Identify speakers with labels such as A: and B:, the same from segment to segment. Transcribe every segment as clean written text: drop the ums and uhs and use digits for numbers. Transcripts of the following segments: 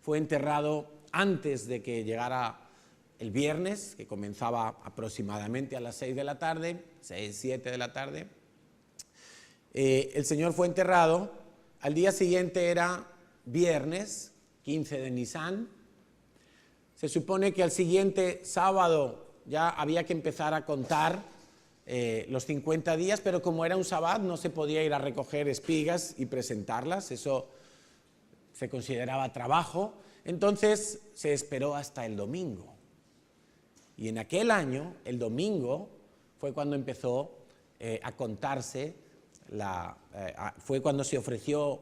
A: fue enterrado antes de que llegara el viernes, que comenzaba aproximadamente a las 6 de la tarde, 6, 7 de la tarde. El Señor fue enterrado. Al día siguiente era viernes, 15 de Nisan. Se supone que al siguiente sábado ya había que empezar a contar los 50 días, pero como era un sabbat no se podía ir a recoger espigas y presentarlas, eso se consideraba trabajo. Entonces se esperó hasta el domingo. Y en aquel año, el domingo, fue cuando empezó a contarse, fue cuando se ofreció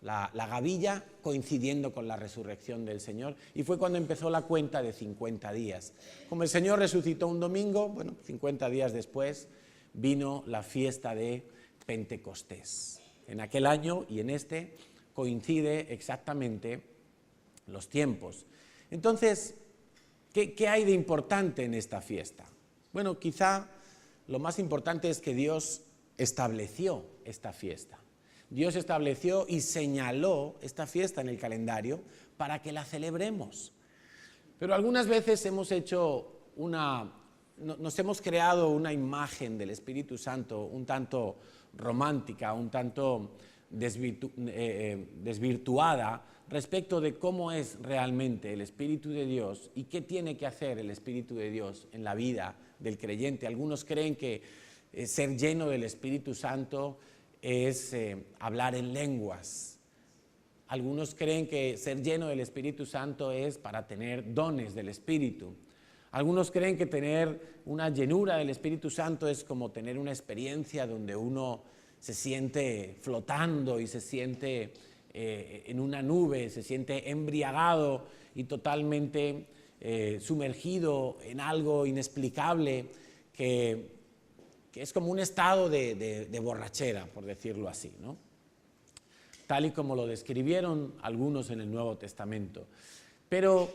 A: la gavilla coincidiendo con la resurrección del Señor, y fue cuando empezó la cuenta de 50 días. Como el Señor resucitó un domingo, bueno, 50 días después vino la fiesta de Pentecostés. En aquel año y en este coincide exactamente los tiempos. Entonces, ¿qué hay de importante en esta fiesta? Bueno, quizá lo más importante es que Dios estableció esta fiesta. Dios estableció y señaló esta fiesta en el calendario para que la celebremos. Pero algunas veces nos hemos creado una imagen del Espíritu Santo un tanto romántica, un tanto desvirtuada respecto de cómo es realmente el Espíritu de Dios y qué tiene que hacer el Espíritu de Dios en la vida del creyente. Algunos creen que ser lleno del Espíritu Santo es hablar en lenguas. Algunos creen que ser lleno del Espíritu Santo es para tener dones del Espíritu. Algunos creen que tener una llenura del Espíritu Santo es como tener una experiencia donde uno se siente flotando y se siente en una nube, se siente embriagado y totalmente sumergido en algo inexplicable que es como un estado de borrachera, por decirlo así, ¿no? Tal y como lo describieron algunos en el Nuevo Testamento. Pero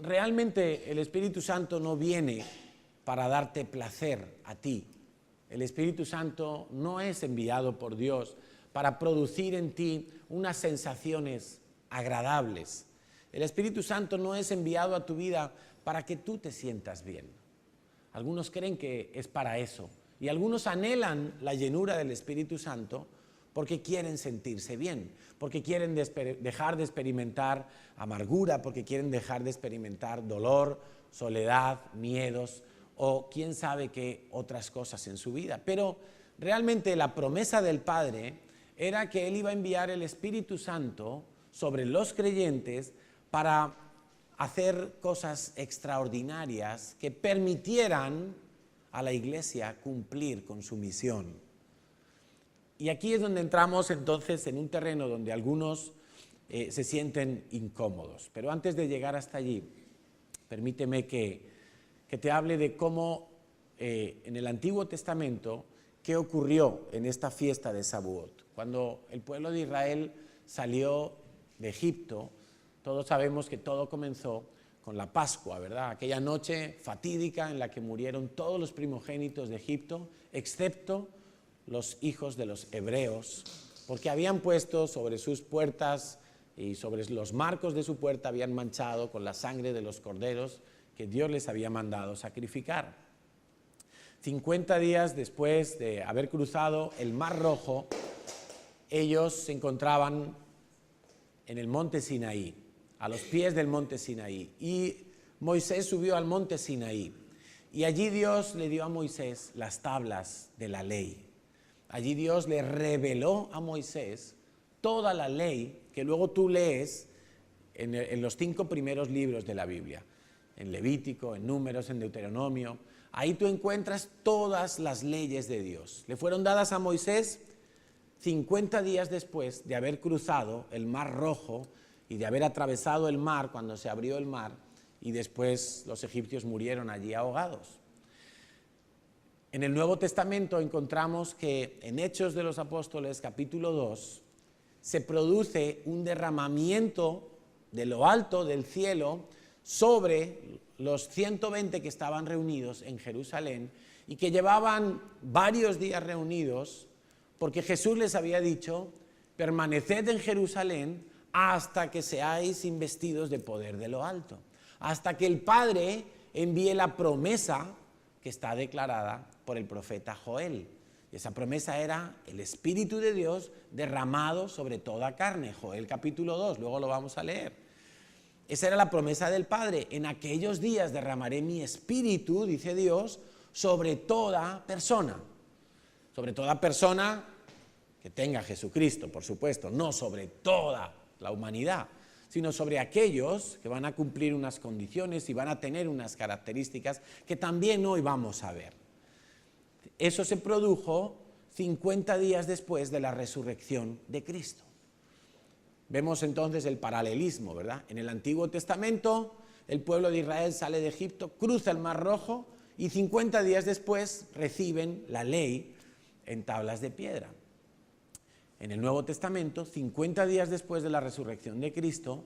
A: realmente el Espíritu Santo no viene para darte placer a ti. El Espíritu Santo no es enviado por Dios para producir en ti unas sensaciones agradables. El Espíritu Santo no es enviado a tu vida para que tú te sientas bien. Algunos creen que es para eso. Y algunos anhelan la llenura del Espíritu Santo porque quieren sentirse bien, porque quieren dejar de experimentar amargura, porque quieren dejar de experimentar dolor, soledad, miedos o quién sabe qué otras cosas en su vida. Pero realmente la promesa del Padre era que Él iba a enviar el Espíritu Santo sobre los creyentes para hacer cosas extraordinarias que permitieran a la Iglesia cumplir con su misión. Y aquí es donde entramos entonces en un terreno donde algunos se sienten incómodos. Pero antes de llegar hasta allí, permíteme que te hable de cómo en el Antiguo Testamento, qué ocurrió en esta fiesta de Shavuot. Cuando el pueblo de Israel salió de Egipto, todos sabemos que todo comenzó con la Pascua, ¿verdad? Aquella noche fatídica en la que murieron todos los primogénitos de Egipto, excepto los hijos de los hebreos, porque habían puesto sobre sus puertas y sobre los marcos de su puerta habían manchado con la sangre de los corderos que Dios les había mandado sacrificar. 50 días después de haber cruzado el Mar Rojo, ellos se encontraban en el monte Sinaí, a los pies del monte Sinaí, y Moisés subió al monte Sinaí, y allí Dios le dio a Moisés las tablas de la ley. Allí Dios le reveló a Moisés toda la ley que luego tú lees en los 5 primeros libros de la Biblia, en Levítico, en Números, en Deuteronomio. Ahí tú encuentras todas las leyes de Dios. Le fueron dadas a Moisés 50 días después de haber cruzado el Mar Rojo y de haber atravesado el mar cuando se abrió el mar, y después los egipcios murieron allí ahogados. En el Nuevo Testamento encontramos que en Hechos de los Apóstoles, capítulo 2, se produce un derramamiento de lo alto del cielo sobre los 120 que estaban reunidos en Jerusalén y que llevaban varios días reunidos porque Jesús les había dicho: permaneced en Jerusalén hasta que seáis investidos de poder de lo alto, hasta que el Padre envíe la promesa que está declarada por el profeta Joel. Y esa promesa era el Espíritu de Dios derramado sobre toda carne. Joel capítulo 2, luego lo vamos a leer. Esa era la promesa del Padre. En aquellos días derramaré mi Espíritu, dice Dios, sobre toda persona. Sobre toda persona que tenga Jesucristo, por supuesto, no sobre toda la humanidad, sino sobre aquellos que van a cumplir unas condiciones y van a tener unas características que también hoy vamos a ver. Eso se produjo 50 días después de la resurrección de Cristo. Vemos entonces el paralelismo, ¿verdad? En el Antiguo Testamento, el pueblo de Israel sale de Egipto, cruza el Mar Rojo y 50 días después reciben la ley en tablas de piedra. En el Nuevo Testamento, 50 días después de la resurrección de Cristo,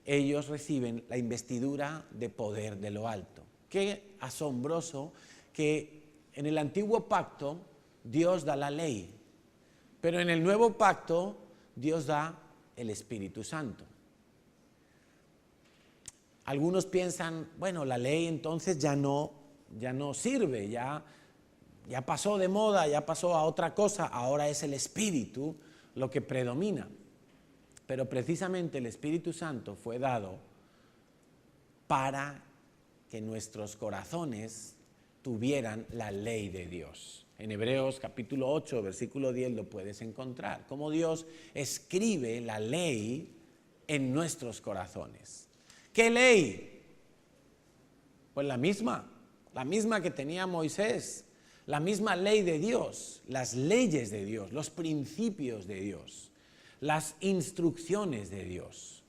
A: ellos reciben la investidura de poder de lo alto. Qué asombroso que en el Antiguo Pacto Dios da la ley, pero en el Nuevo Pacto Dios da el Espíritu Santo. Algunos piensan, bueno, la ley entonces ya no sirve, ya pasó de moda, ya pasó a otra cosa, ahora es el Espíritu lo que predomina. Pero precisamente el Espíritu Santo fue dado para que nuestros corazones tuvieran la ley de Dios. En Hebreos capítulo 8, versículo 10 lo puedes encontrar. Cómo Dios escribe la ley en nuestros corazones. ¿Qué ley? Pues la misma que tenía Moisés. La misma ley de Dios, las leyes de Dios, los principios de Dios, las instrucciones de Dios.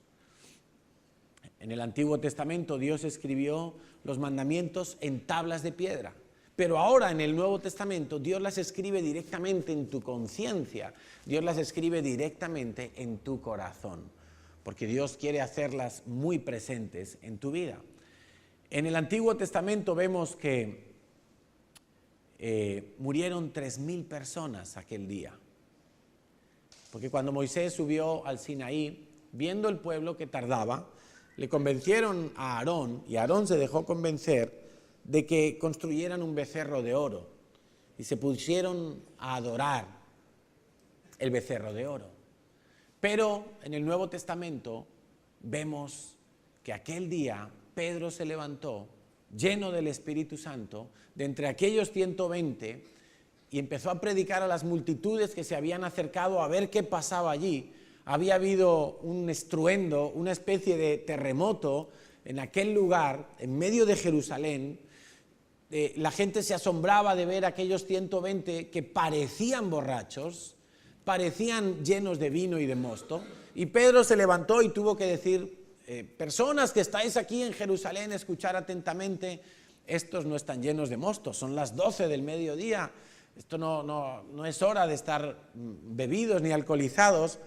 A: En el Antiguo Testamento Dios escribió los mandamientos en tablas de piedra, pero ahora en el Nuevo Testamento Dios las escribe directamente en tu conciencia, Dios las escribe directamente en tu corazón, porque Dios quiere hacerlas muy presentes en tu vida. En el Antiguo Testamento vemos que murieron 3.000 personas aquel día. Porque cuando Moisés subió al Sinaí, viendo el pueblo que tardaba, le convencieron a Aarón, y Aarón se dejó convencer de que construyeran un becerro de oro, y se pusieron a adorar el becerro de oro. Pero en el Nuevo Testamento vemos que aquel día Pedro se levantó lleno del Espíritu Santo, de entre aquellos 120, y empezó a predicar a las multitudes que se habían acercado a ver qué pasaba allí. Había habido un estruendo, una especie de terremoto en aquel lugar, en medio de Jerusalén. La gente se asombraba de ver a aquellos 120 que parecían borrachos, parecían llenos de vino y de mosto, y Pedro se levantó y tuvo que decir: personas que estáis aquí en Jerusalén, escuchar atentamente, estos no están llenos de mosto, son las 12 del mediodía, esto no es hora de estar bebidos ni alcoholizados.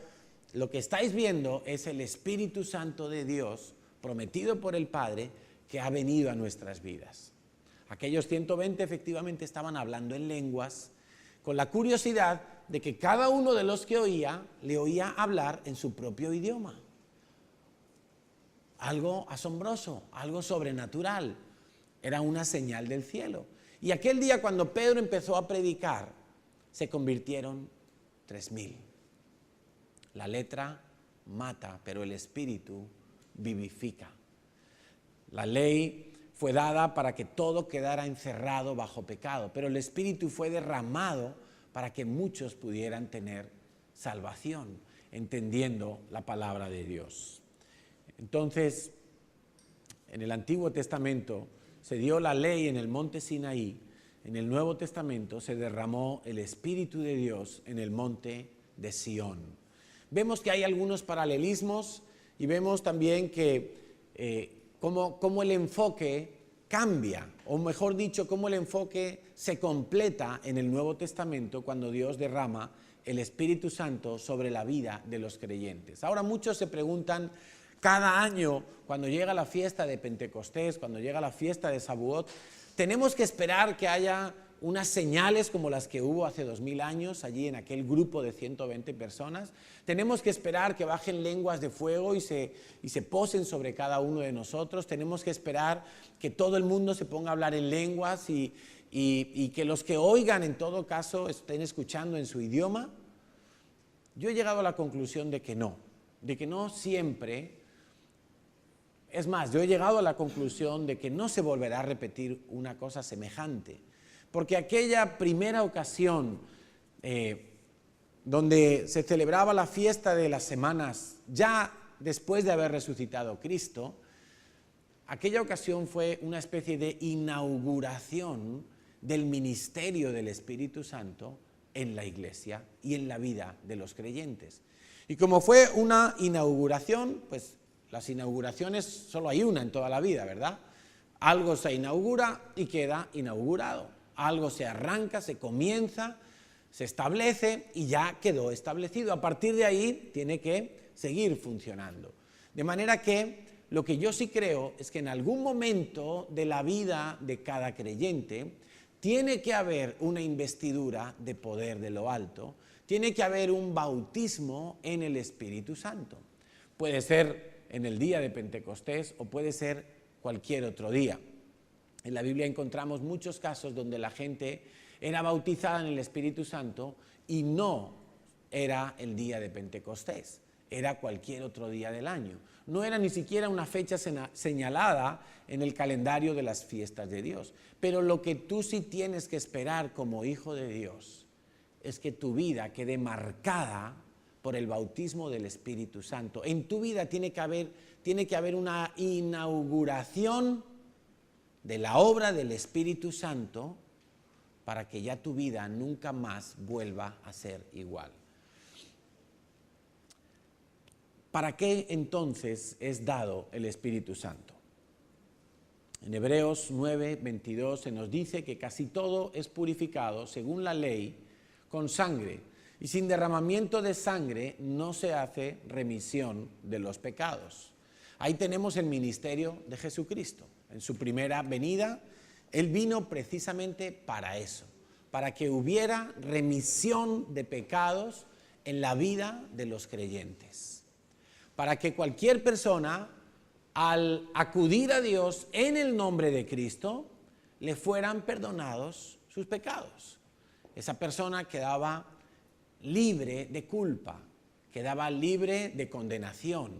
A: Lo que estáis viendo es el Espíritu Santo de Dios, prometido por el Padre, que ha venido a nuestras vidas. Aquellos 120 efectivamente estaban hablando en lenguas, con la curiosidad de que cada uno de los que oía, le oía hablar en su propio idioma. Algo asombroso, algo sobrenatural, era una señal del cielo. Y aquel día cuando Pedro empezó a predicar, se convirtieron 3.000. La letra mata, pero el Espíritu vivifica. La ley fue dada para que todo quedara encerrado bajo pecado, pero el Espíritu fue derramado para que muchos pudieran tener salvación, entendiendo la palabra de Dios. Entonces, en el Antiguo Testamento se dio la ley en el monte Sinaí, en el Nuevo Testamento se derramó el Espíritu de Dios en el monte de Sión. Vemos que hay algunos paralelismos y vemos también que cómo el enfoque cambia, o mejor dicho, cómo el enfoque se completa en el Nuevo Testamento cuando Dios derrama el Espíritu Santo sobre la vida de los creyentes. Ahora muchos se preguntan, cada año, cuando llega la fiesta de Pentecostés, cuando llega la fiesta de Shavuot, tenemos que esperar que haya unas señales como las que hubo hace 2000 años allí en aquel grupo de 120 personas. Tenemos que esperar que bajen lenguas de fuego y se posen sobre cada uno de nosotros. Tenemos que esperar que todo el mundo se ponga a hablar en lenguas y que los que oigan en todo caso estén escuchando en su idioma. Yo he llegado a la conclusión de que no siempre. Es más, yo he llegado a la conclusión de que no se volverá a repetir una cosa semejante, porque aquella primera ocasión donde se celebraba la fiesta de las semanas, ya después de haber resucitado Cristo, aquella ocasión fue una especie de inauguración del ministerio del Espíritu Santo en la Iglesia y en la vida de los creyentes. Y como fue una inauguración, pues las inauguraciones solo hay una en toda la vida, ¿verdad? Algo se inaugura y queda inaugurado. Algo se arranca, se comienza, se establece y ya quedó establecido. A partir de ahí tiene que seguir funcionando. De manera que lo que yo sí creo es que en algún momento de la vida de cada creyente tiene que haber una investidura de poder de lo alto, tiene que haber un bautismo en el Espíritu Santo. Puede ser en el día de Pentecostés o puede ser cualquier otro día. En la Biblia encontramos muchos casos donde la gente era bautizada en el Espíritu Santo y no era el día de Pentecostés, era cualquier otro día del año. No era ni siquiera una fecha señalada en el calendario de las fiestas de Dios. Pero lo que tú sí tienes que esperar como hijo de Dios es que tu vida quede marcada por el bautismo del Espíritu Santo. En tu vida tiene que haber una inauguración de la obra del Espíritu Santo para que ya tu vida nunca más vuelva a ser igual. ¿Para qué entonces es dado el Espíritu Santo? En Hebreos 9:22 se nos dice que casi todo es purificado según la ley con sangre. Y sin derramamiento de sangre no se hace remisión de los pecados. Ahí tenemos el ministerio de Jesucristo. En su primera venida, Él vino precisamente para eso, para que hubiera remisión de pecados en la vida de los creyentes. Para que cualquier persona, al acudir a Dios en el nombre de Cristo, le fueran perdonados sus pecados. Esa persona quedaba libre de culpa, quedaba libre de condenación.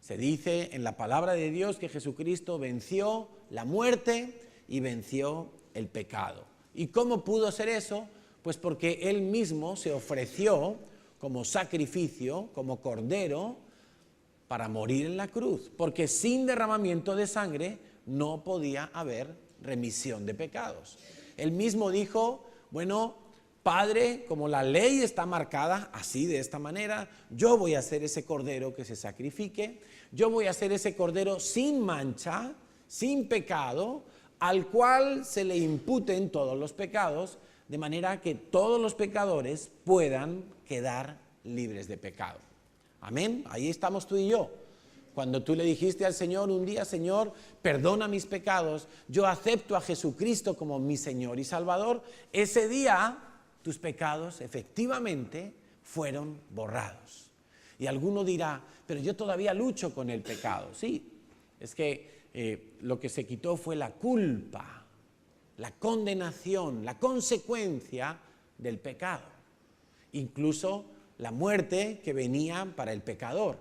A: Se dice en la palabra de Dios que Jesucristo venció la muerte y venció el pecado. ¿Y cómo pudo ser eso? Pues porque Él mismo se ofreció como sacrificio, como cordero, para morir en la cruz, porque sin derramamiento de sangre no podía haber remisión de pecados. Él mismo dijo, bueno, Padre, como la ley está marcada así, de esta manera, yo voy a hacer ese cordero que se sacrifique, yo voy a hacer ese cordero sin mancha, sin pecado, al cual se le imputen todos los pecados, de manera que todos los pecadores puedan quedar libres de pecado. Amén, ahí estamos tú y yo. Cuando tú le dijiste al Señor un día, Señor, perdona mis pecados, yo acepto a Jesucristo como mi Señor y Salvador, ese día tus pecados efectivamente fueron borrados. Y alguno dirá, pero yo todavía lucho con el pecado. Sí, es que lo que se quitó fue la culpa, la condenación, la consecuencia del pecado. Incluso la muerte que venía para el pecador,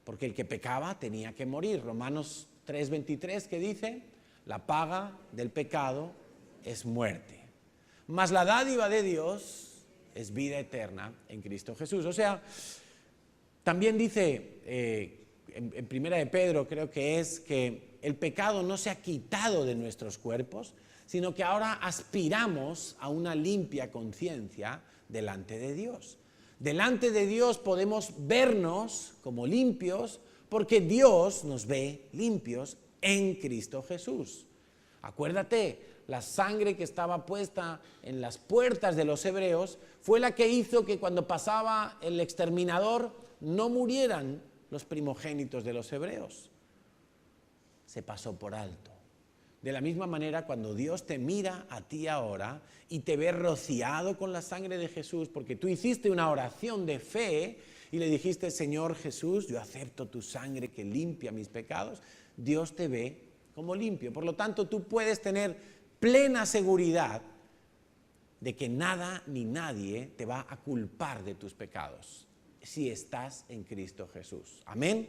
A: porque el que pecaba tenía que morir. Romanos 3:23 que dice, la paga del pecado es muerte. Mas la dádiva de Dios es vida eterna en Cristo Jesús. O sea, también dice en Primera de Pedro, creo que es que el pecado no se ha quitado de nuestros cuerpos, sino que ahora aspiramos a una limpia conciencia delante de Dios. Delante de Dios podemos vernos como limpios porque Dios nos ve limpios en Cristo Jesús. Acuérdate, la sangre que estaba puesta en las puertas de los hebreos fue la que hizo que cuando pasaba el exterminador no murieran los primogénitos de los hebreos. Se pasó por alto. De la misma manera, cuando Dios te mira a ti ahora y te ve rociado con la sangre de Jesús, porque tú hiciste una oración de fe y le dijiste, Señor Jesús, yo acepto tu sangre que limpia mis pecados, Dios te ve como limpio. Por lo tanto, tú puedes tener plena seguridad de que nada ni nadie te va a culpar de tus pecados si estás en Cristo Jesús. Amén.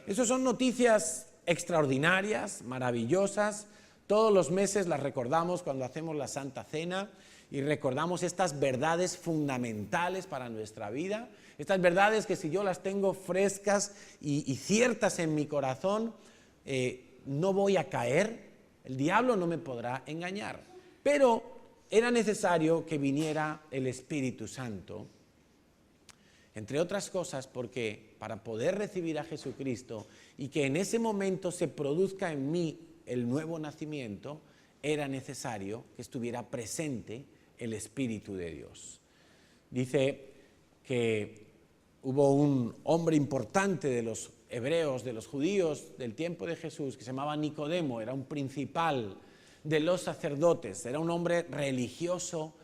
A: Esas son noticias extraordinarias, maravillosas. Todos los meses las recordamos cuando hacemos la Santa Cena y recordamos estas verdades fundamentales para nuestra vida. Estas verdades que si yo las tengo frescas y ciertas en mi corazón, no voy a caer, el diablo no me podrá engañar. Pero era necesario que viniera el Espíritu Santo, entre otras cosas porque para poder recibir a Jesucristo y que en ese momento se produzca en mí el nuevo nacimiento, era necesario que estuviera presente el Espíritu de Dios. Dice que hubo un hombre importante de los hebreos, de los judíos del tiempo de Jesús, que se llamaba Nicodemo, era un principal de los sacerdotes, era un hombre religioso,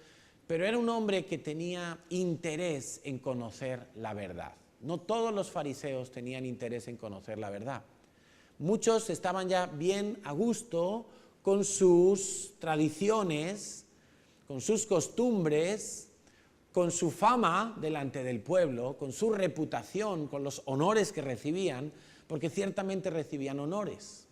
A: pero era un hombre que tenía interés en conocer la verdad. No todos los fariseos tenían interés en conocer la verdad. Muchos estaban ya bien a gusto con sus tradiciones, con sus costumbres, con su fama delante del pueblo, con su reputación, con los honores que recibían, porque ciertamente recibían honores.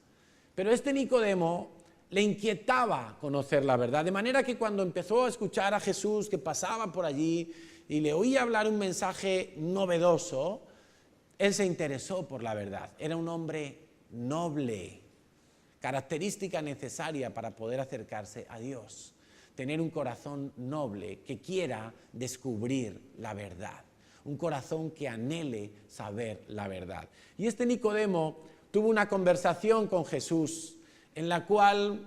A: Pero este Nicodemo le inquietaba conocer la verdad, de manera que cuando empezó a escuchar a Jesús que pasaba por allí y le oía hablar un mensaje novedoso, él se interesó por la verdad. Era un hombre noble, característica necesaria para poder acercarse a Dios. Tener un corazón noble que quiera descubrir la verdad, un corazón que anhele saber la verdad. Y este Nicodemo tuvo una conversación con Jesús en la cual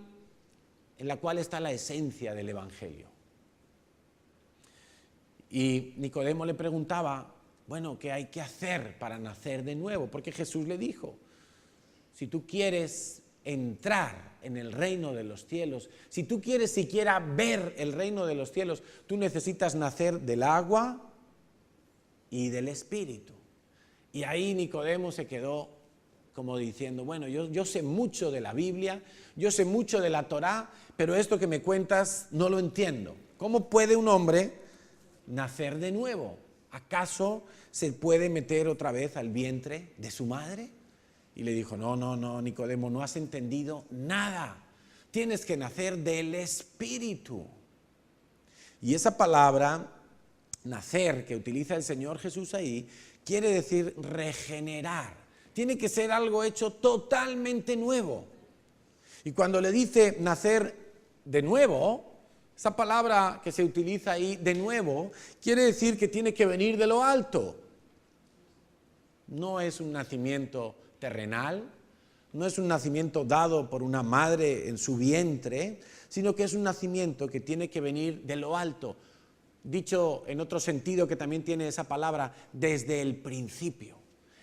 A: está la esencia del Evangelio. Y Nicodemo le preguntaba, bueno, ¿qué hay que hacer para nacer de nuevo? Porque Jesús le dijo, si tú quieres entrar en el reino de los cielos, si tú quieres siquiera ver el reino de los cielos, tú necesitas nacer del agua y del Espíritu. Y ahí Nicodemo se quedó como diciendo, bueno, yo sé mucho de la Biblia, yo sé mucho de la Torá, pero esto que me cuentas no lo entiendo. ¿Cómo puede un hombre nacer de nuevo? ¿Acaso se puede meter otra vez al vientre de su madre? Y le dijo, no, Nicodemo, no has entendido nada. Tienes que nacer del Espíritu. Y esa palabra, nacer, que utiliza el Señor Jesús ahí, quiere decir regenerar. Tiene que ser algo hecho totalmente nuevo. Y cuando le dice nacer de nuevo, esa palabra que se utiliza ahí, de nuevo, quiere decir que tiene que venir de lo alto. No es un nacimiento terrenal, no es un nacimiento dado por una madre en su vientre, sino que es un nacimiento que tiene que venir de lo alto. Dicho en otro sentido que también tiene esa palabra, desde el principio.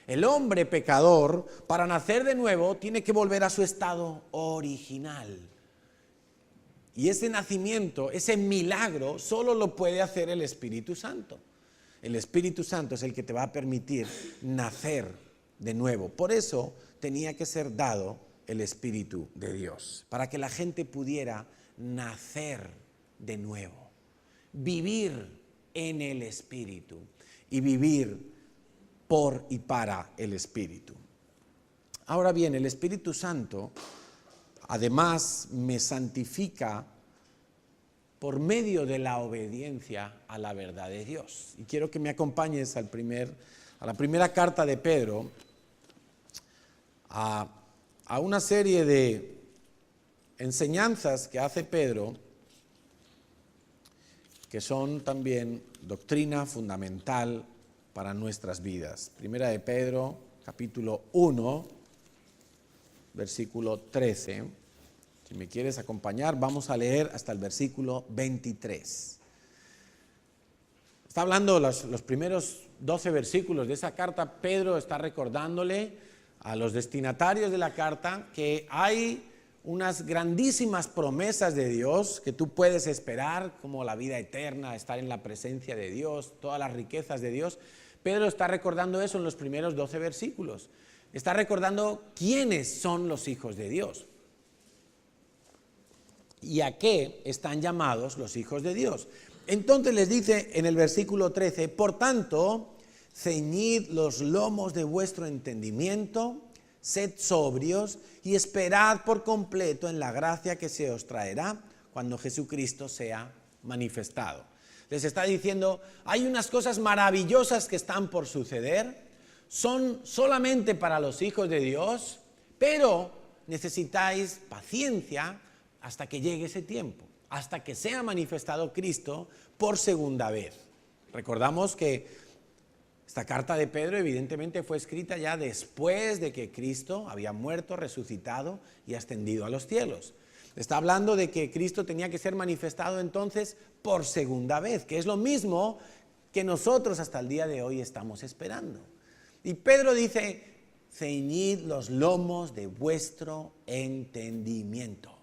A: El hombre pecador, para nacer de nuevo, tiene que volver a su estado original. Y ese nacimiento, ese milagro, solo lo puede hacer el Espíritu Santo. El Espíritu Santo es el que te va a permitir nacer de nuevo. Por eso tenía que ser dado el Espíritu de Dios, para que la gente pudiera nacer de nuevo, vivir en el Espíritu y vivir por y para el Espíritu. Ahora bien, el Espíritu Santo además me santifica por medio de la obediencia a la verdad de Dios. Y quiero que me acompañes a la primera carta de Pedro, a una serie de enseñanzas que hace Pedro, que son también doctrina fundamental para nuestras vidas. Primera de Pedro, capítulo 1, versículo 13. Si me quieres acompañar, vamos a leer hasta el versículo 23. Está hablando los primeros 12 versículos de esa carta. Pedro está recordándole a los destinatarios de la carta que hay unas grandísimas promesas de Dios que tú puedes esperar, como la vida eterna, estar en la presencia de Dios, todas las riquezas de Dios. Pedro está recordando eso en los primeros 12 versículos. Está recordando quiénes son los hijos de Dios y a qué están llamados los hijos de Dios. Entonces les dice en el versículo 13, por tanto, ceñid los lomos de vuestro entendimiento, sed sobrios y esperad por completo en la gracia que se os traerá cuando Jesucristo sea manifestado. Les está diciendo, hay unas cosas maravillosas que están por suceder, son solamente para los hijos de Dios, pero necesitáis paciencia hasta que llegue ese tiempo, hasta que sea manifestado Cristo por segunda vez. Recordamos que esta carta de Pedro evidentemente fue escrita ya después de que Cristo había muerto, resucitado y ascendido a los cielos. Está hablando de que Cristo tenía que ser manifestado entonces por segunda vez, que es lo mismo que nosotros hasta el día de hoy estamos esperando. Y Pedro dice, ceñid los lomos de vuestro entendimiento.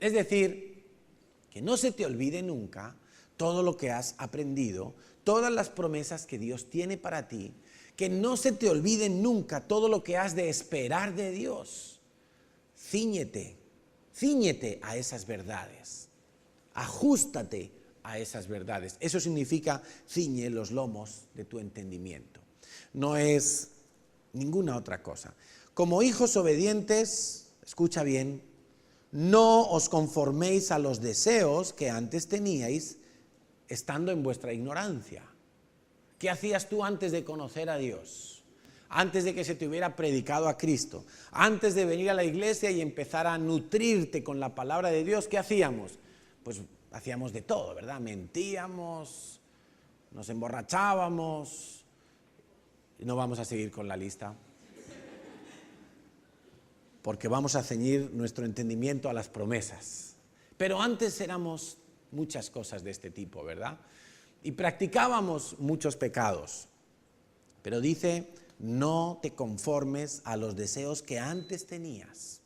A: Es decir, que no se te olvide nunca todo lo que has aprendido, todas las promesas que Dios tiene para ti, que no se te olvide nunca todo lo que has de esperar de Dios. Cíñete a esas verdades, ajústate a esas verdades. Eso significa ciñe los lomos de tu entendimiento. No es ninguna otra cosa. Como hijos obedientes, escucha bien, no os conforméis a los deseos que antes teníais estando en vuestra ignorancia. ¿Qué hacías tú antes de conocer a Dios? Antes de que se te hubiera predicado a Cristo, antes de venir a la iglesia y empezar a nutrirte con la palabra de Dios, ¿qué hacíamos? Pues hacíamos de todo, ¿verdad? Mentíamos, nos emborrachábamos, no vamos a seguir con la lista, porque vamos a ceñir nuestro entendimiento a las promesas. Pero antes éramos muchas cosas de este tipo, ¿verdad? Y practicábamos muchos pecados. Pero dice, no te conformes a los deseos que antes tenías.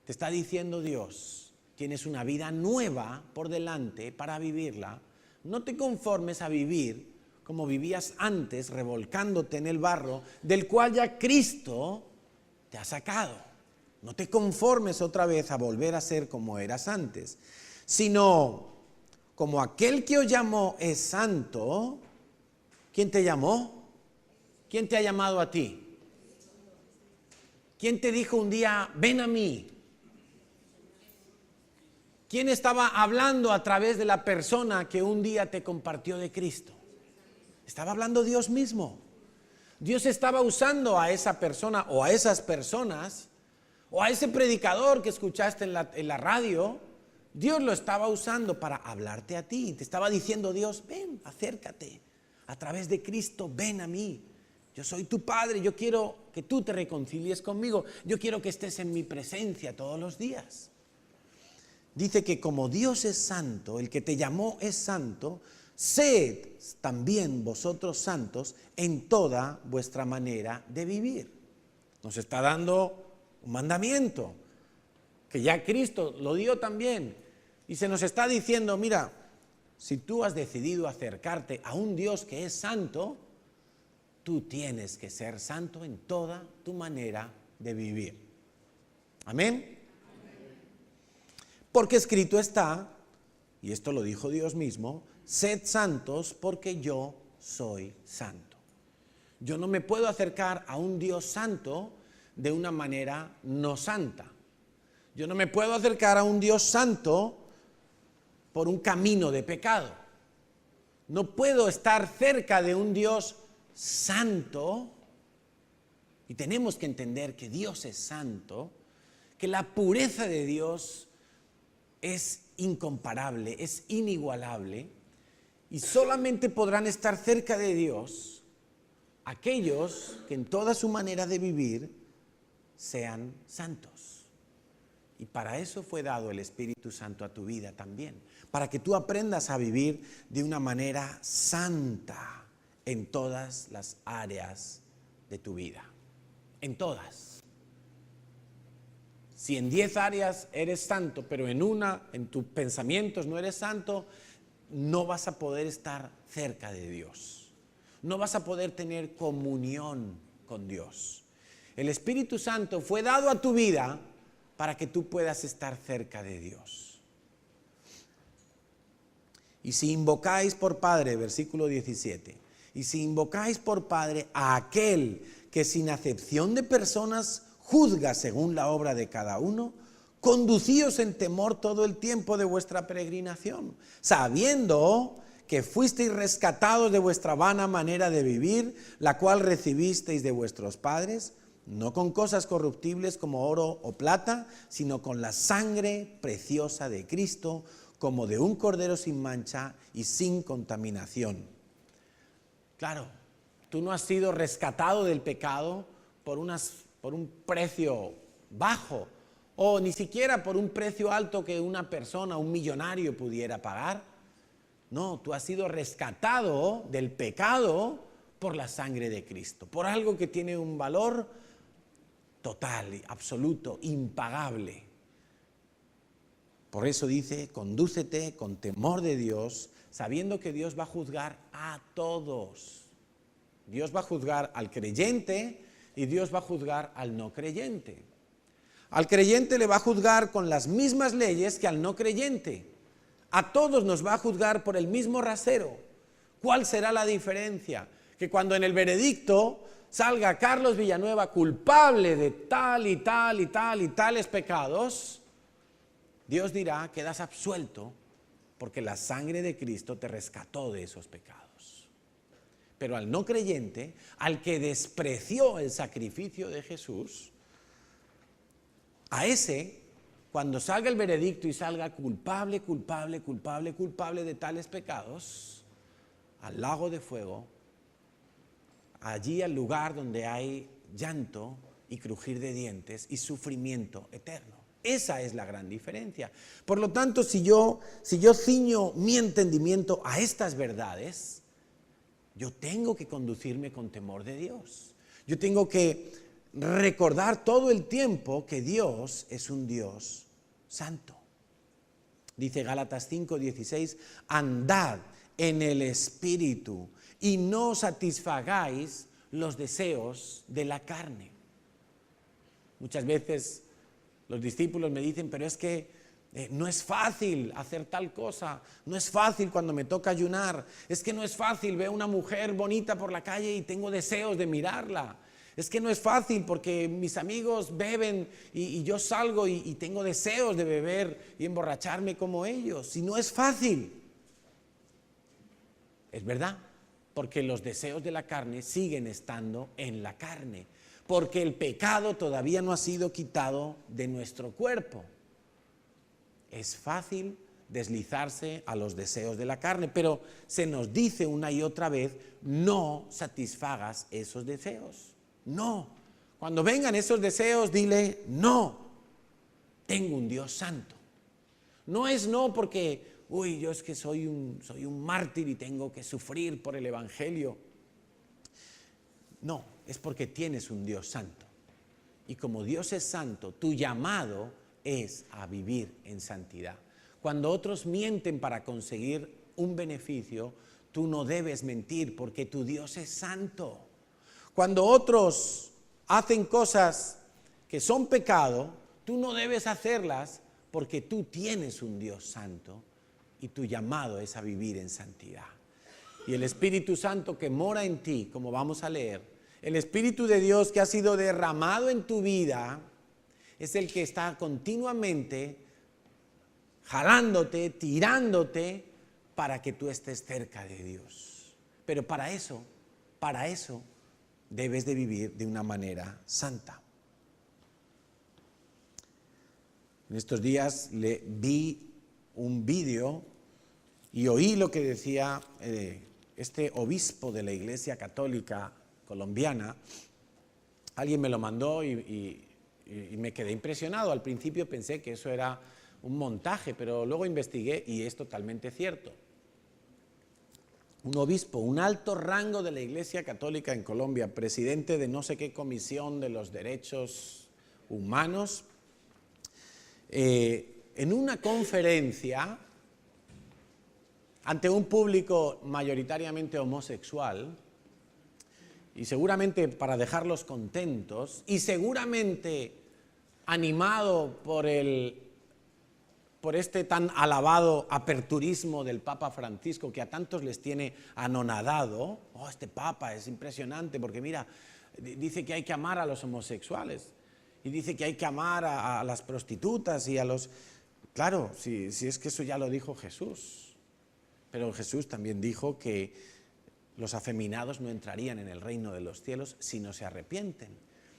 A: Te está diciendo Dios, tienes una vida nueva por delante para vivirla. No te conformes a vivir como vivías antes, revolcándote en el barro, del cual ya Cristo te ha sacado. No te conformes otra vez a volver a ser como eras antes, sino como aquel que os llamó es santo. ¿Quién te llamó? ¿Quién te ha llamado a ti? ¿Quién te dijo un día, ven a mí? ¿Quién estaba hablando a través de la persona que un día te compartió de Cristo? Estaba hablando Dios mismo. Dios estaba usando a esa persona o a esas personas o a ese predicador que escuchaste en la radio. Dios lo estaba usando para hablarte a ti. Te estaba diciendo Dios, ven, acércate. A través de Cristo, ven a mí. Yo soy tu Padre, yo quiero que tú te reconcilies conmigo. Yo quiero que estés en mi presencia todos los días. Dice que como Dios es santo, el que te llamó es santo, sed también vosotros santos en toda vuestra manera de vivir. Nos está dando un mandamiento, que ya Cristo lo dio también. Y se nos está diciendo, mira, si tú has decidido acercarte a un Dios que es santo, tú tienes que ser santo en toda tu manera de vivir. Amén. Porque escrito está, y esto lo dijo Dios mismo, sed santos porque yo soy santo. Yo no me puedo acercar a un Dios santo de una manera no santa. Yo no me puedo acercar a un Dios santo por un camino de pecado. No puedo estar cerca de un Dios santo, y tenemos que entender que Dios es santo, que la pureza de Dios es incomparable, es inigualable, y solamente podrán estar cerca de Dios aquellos que en toda su manera de vivir sean santos. Y para eso fue dado el Espíritu Santo a tu vida también, para que tú aprendas a vivir de una manera santa en todas las áreas de tu vida, en todas. Si en 10 áreas eres santo, pero en tus pensamientos no eres santo, no vas a poder estar cerca de Dios. No vas a poder tener comunión con Dios. El Espíritu Santo fue dado a tu vida para que tú puedas estar cerca de Dios. Y si invocáis por Padre, versículo 17, y si invocáis por Padre a aquel que sin acepción de personas juzga según la obra de cada uno, conducíos en temor todo el tiempo de vuestra peregrinación, sabiendo que fuisteis rescatados de vuestra vana manera de vivir, la cual recibisteis de vuestros padres, no con cosas corruptibles como oro o plata, sino con la sangre preciosa de Cristo, como de un cordero sin mancha y sin contaminación. Claro, tú no has sido rescatado del pecado por un precio bajo, o ni siquiera por un precio alto que una persona, un millonario pudiera pagar. No, tú has sido rescatado del pecado por la sangre de Cristo, por algo que tiene un valor total, absoluto, impagable. Por eso dice, condúcete con temor de Dios, sabiendo que Dios va a juzgar a todos. Dios va a juzgar al creyente y Dios va a juzgar al no creyente. Al creyente le va a juzgar con las mismas leyes que al no creyente. A todos nos va a juzgar por el mismo rasero. ¿Cuál será la diferencia? Que cuando en el veredicto salga Carlos Villanueva culpable de tal y tal y tal y tales pecados, Dios dirá, quedas absuelto porque la sangre de Cristo te rescató de esos pecados. Pero al no creyente, al que despreció el sacrificio de Jesús, a ese, cuando salga el veredicto y salga culpable, culpable, culpable, culpable de tales pecados, al lago de fuego, allí al lugar donde hay llanto y crujir de dientes y sufrimiento eterno. Esa es la gran diferencia. Por lo tanto, si yo ciño mi entendimiento a estas verdades, yo tengo que conducirme con temor de Dios. Yo tengo que recordar todo el tiempo que Dios es un Dios santo. Dice Gálatas 5:16, andad en el Espíritu y no satisfagáis los deseos de la carne. Muchas veces los discípulos me dicen, pero es que no es fácil hacer tal cosa, no es fácil cuando me toca ayunar, es que no es fácil, veo una mujer bonita por la calle y tengo deseos de mirarla. Es que no es fácil porque mis amigos beben y yo salgo y tengo deseos de beber y emborracharme como ellos. Y no es fácil. Es verdad, porque los deseos de la carne siguen estando en la carne, porque el pecado todavía no ha sido quitado de nuestro cuerpo. Es fácil deslizarse a los deseos de la carne, pero se nos dice una y otra vez, no satisfagas esos deseos. No, cuando vengan esos deseos, dile, no, tengo un Dios santo. No es no porque, yo es que soy un mártir y tengo que sufrir por el Evangelio. No, es porque tienes un Dios santo. Y como Dios es santo, tu llamado es a vivir en santidad. Cuando otros mienten para conseguir un beneficio, tú no debes mentir porque tu Dios es santo. Cuando otros hacen cosas que son pecado, tú no debes hacerlas porque tú tienes un Dios santo y tu llamado es a vivir en santidad. Y el Espíritu Santo que mora en ti, como vamos a leer, el Espíritu de Dios que ha sido derramado en tu vida, es el que está continuamente jalándote, tirándote para que tú estés cerca de Dios. Pero para eso debes de vivir de una manera santa. En estos días vi un vídeo y oí lo que decía este obispo de la Iglesia Católica colombiana. Alguien me lo mandó y me quedé impresionado. Al principio pensé que eso era un montaje, pero luego investigué y es totalmente cierto. Un obispo, un alto rango de la Iglesia Católica en Colombia, presidente de no sé qué comisión de los derechos humanos, en una conferencia ante un público mayoritariamente homosexual, y seguramente para dejarlos contentos, y seguramente animado por este tan alabado aperturismo del Papa Francisco, que a tantos les tiene anonadado. Oh, este Papa es impresionante porque mira, dice que hay que amar a los homosexuales y dice que hay que amar a las prostitutas y a los... Claro, si es que eso ya lo dijo Jesús, pero Jesús también dijo que los afeminados no entrarían en el reino de los cielos si no se arrepienten.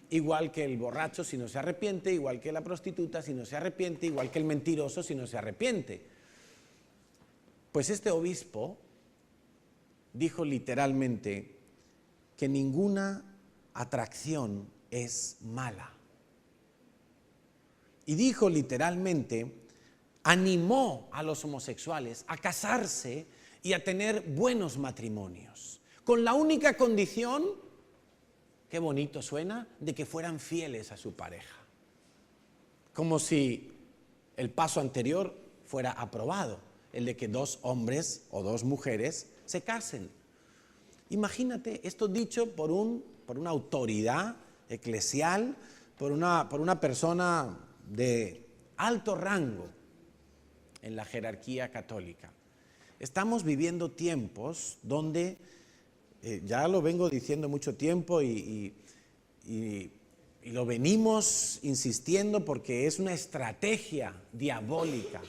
A: Igual que el borracho si no se arrepiente, igual que la prostituta si no se arrepiente, igual que el mentiroso si no se arrepiente. Pues este obispo dijo literalmente que ninguna atracción es mala. Y dijo literalmente, animó a los homosexuales a casarse y a tener buenos matrimonios, con la única condición, qué bonito suena, de que fueran fieles a su pareja. Como si el paso anterior fuera aprobado, el de que dos hombres o dos mujeres se casen. Imagínate esto dicho por una autoridad eclesial, por una persona de alto rango en la jerarquía católica. Estamos viviendo tiempos donde, ya lo vengo diciendo mucho tiempo y lo venimos insistiendo porque es una estrategia diabólica,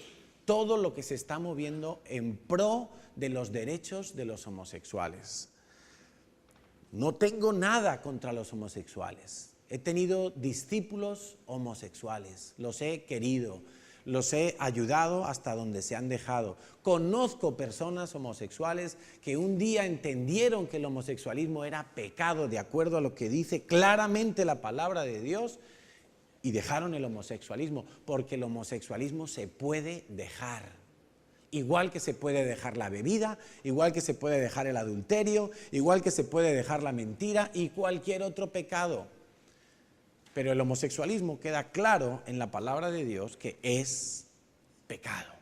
A: todo lo que se está moviendo en pro de los derechos de los homosexuales. No tengo nada contra los homosexuales, he tenido discípulos homosexuales, los he querido, los he ayudado hasta donde se han dejado. Conozco personas homosexuales que un día entendieron que el homosexualismo era pecado de acuerdo a lo que dice claramente la palabra de Dios y dejaron el homosexualismo, porque el homosexualismo se puede dejar. Igual que se puede dejar la bebida, igual que se puede dejar el adulterio, igual que se puede dejar la mentira y cualquier otro pecado. Pero el homosexualismo queda claro en la palabra de Dios que es pecado.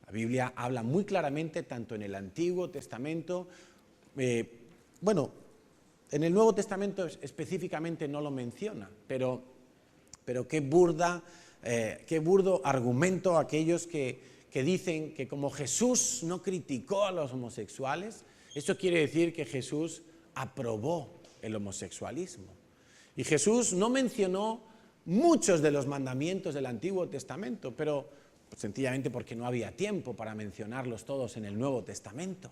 A: La Biblia habla muy claramente, tanto en el Antiguo Testamento, en el Nuevo Testamento específicamente no lo menciona, pero qué burdo argumento aquellos que dicen que como Jesús no criticó a los homosexuales, eso quiere decir que Jesús aprobó el homosexualismo. Y Jesús no mencionó muchos de los mandamientos del Antiguo Testamento, pero sencillamente porque no había tiempo para mencionarlos todos en el Nuevo Testamento.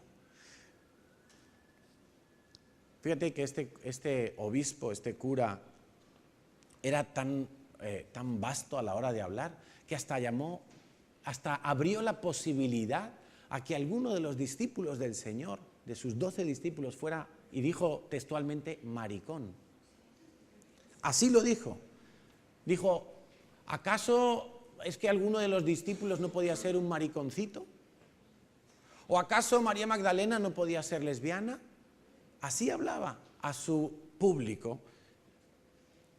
A: Fíjate que este obispo, este cura, era tan vasto a la hora de hablar que hasta abrió la posibilidad a que alguno de los discípulos del Señor, de sus 12 discípulos, fuera, y dijo textualmente, maricón. Así lo dijo. Dijo, ¿acaso es que alguno de los discípulos no podía ser un mariconcito? ¿O acaso María Magdalena no podía ser lesbiana? Así hablaba a su público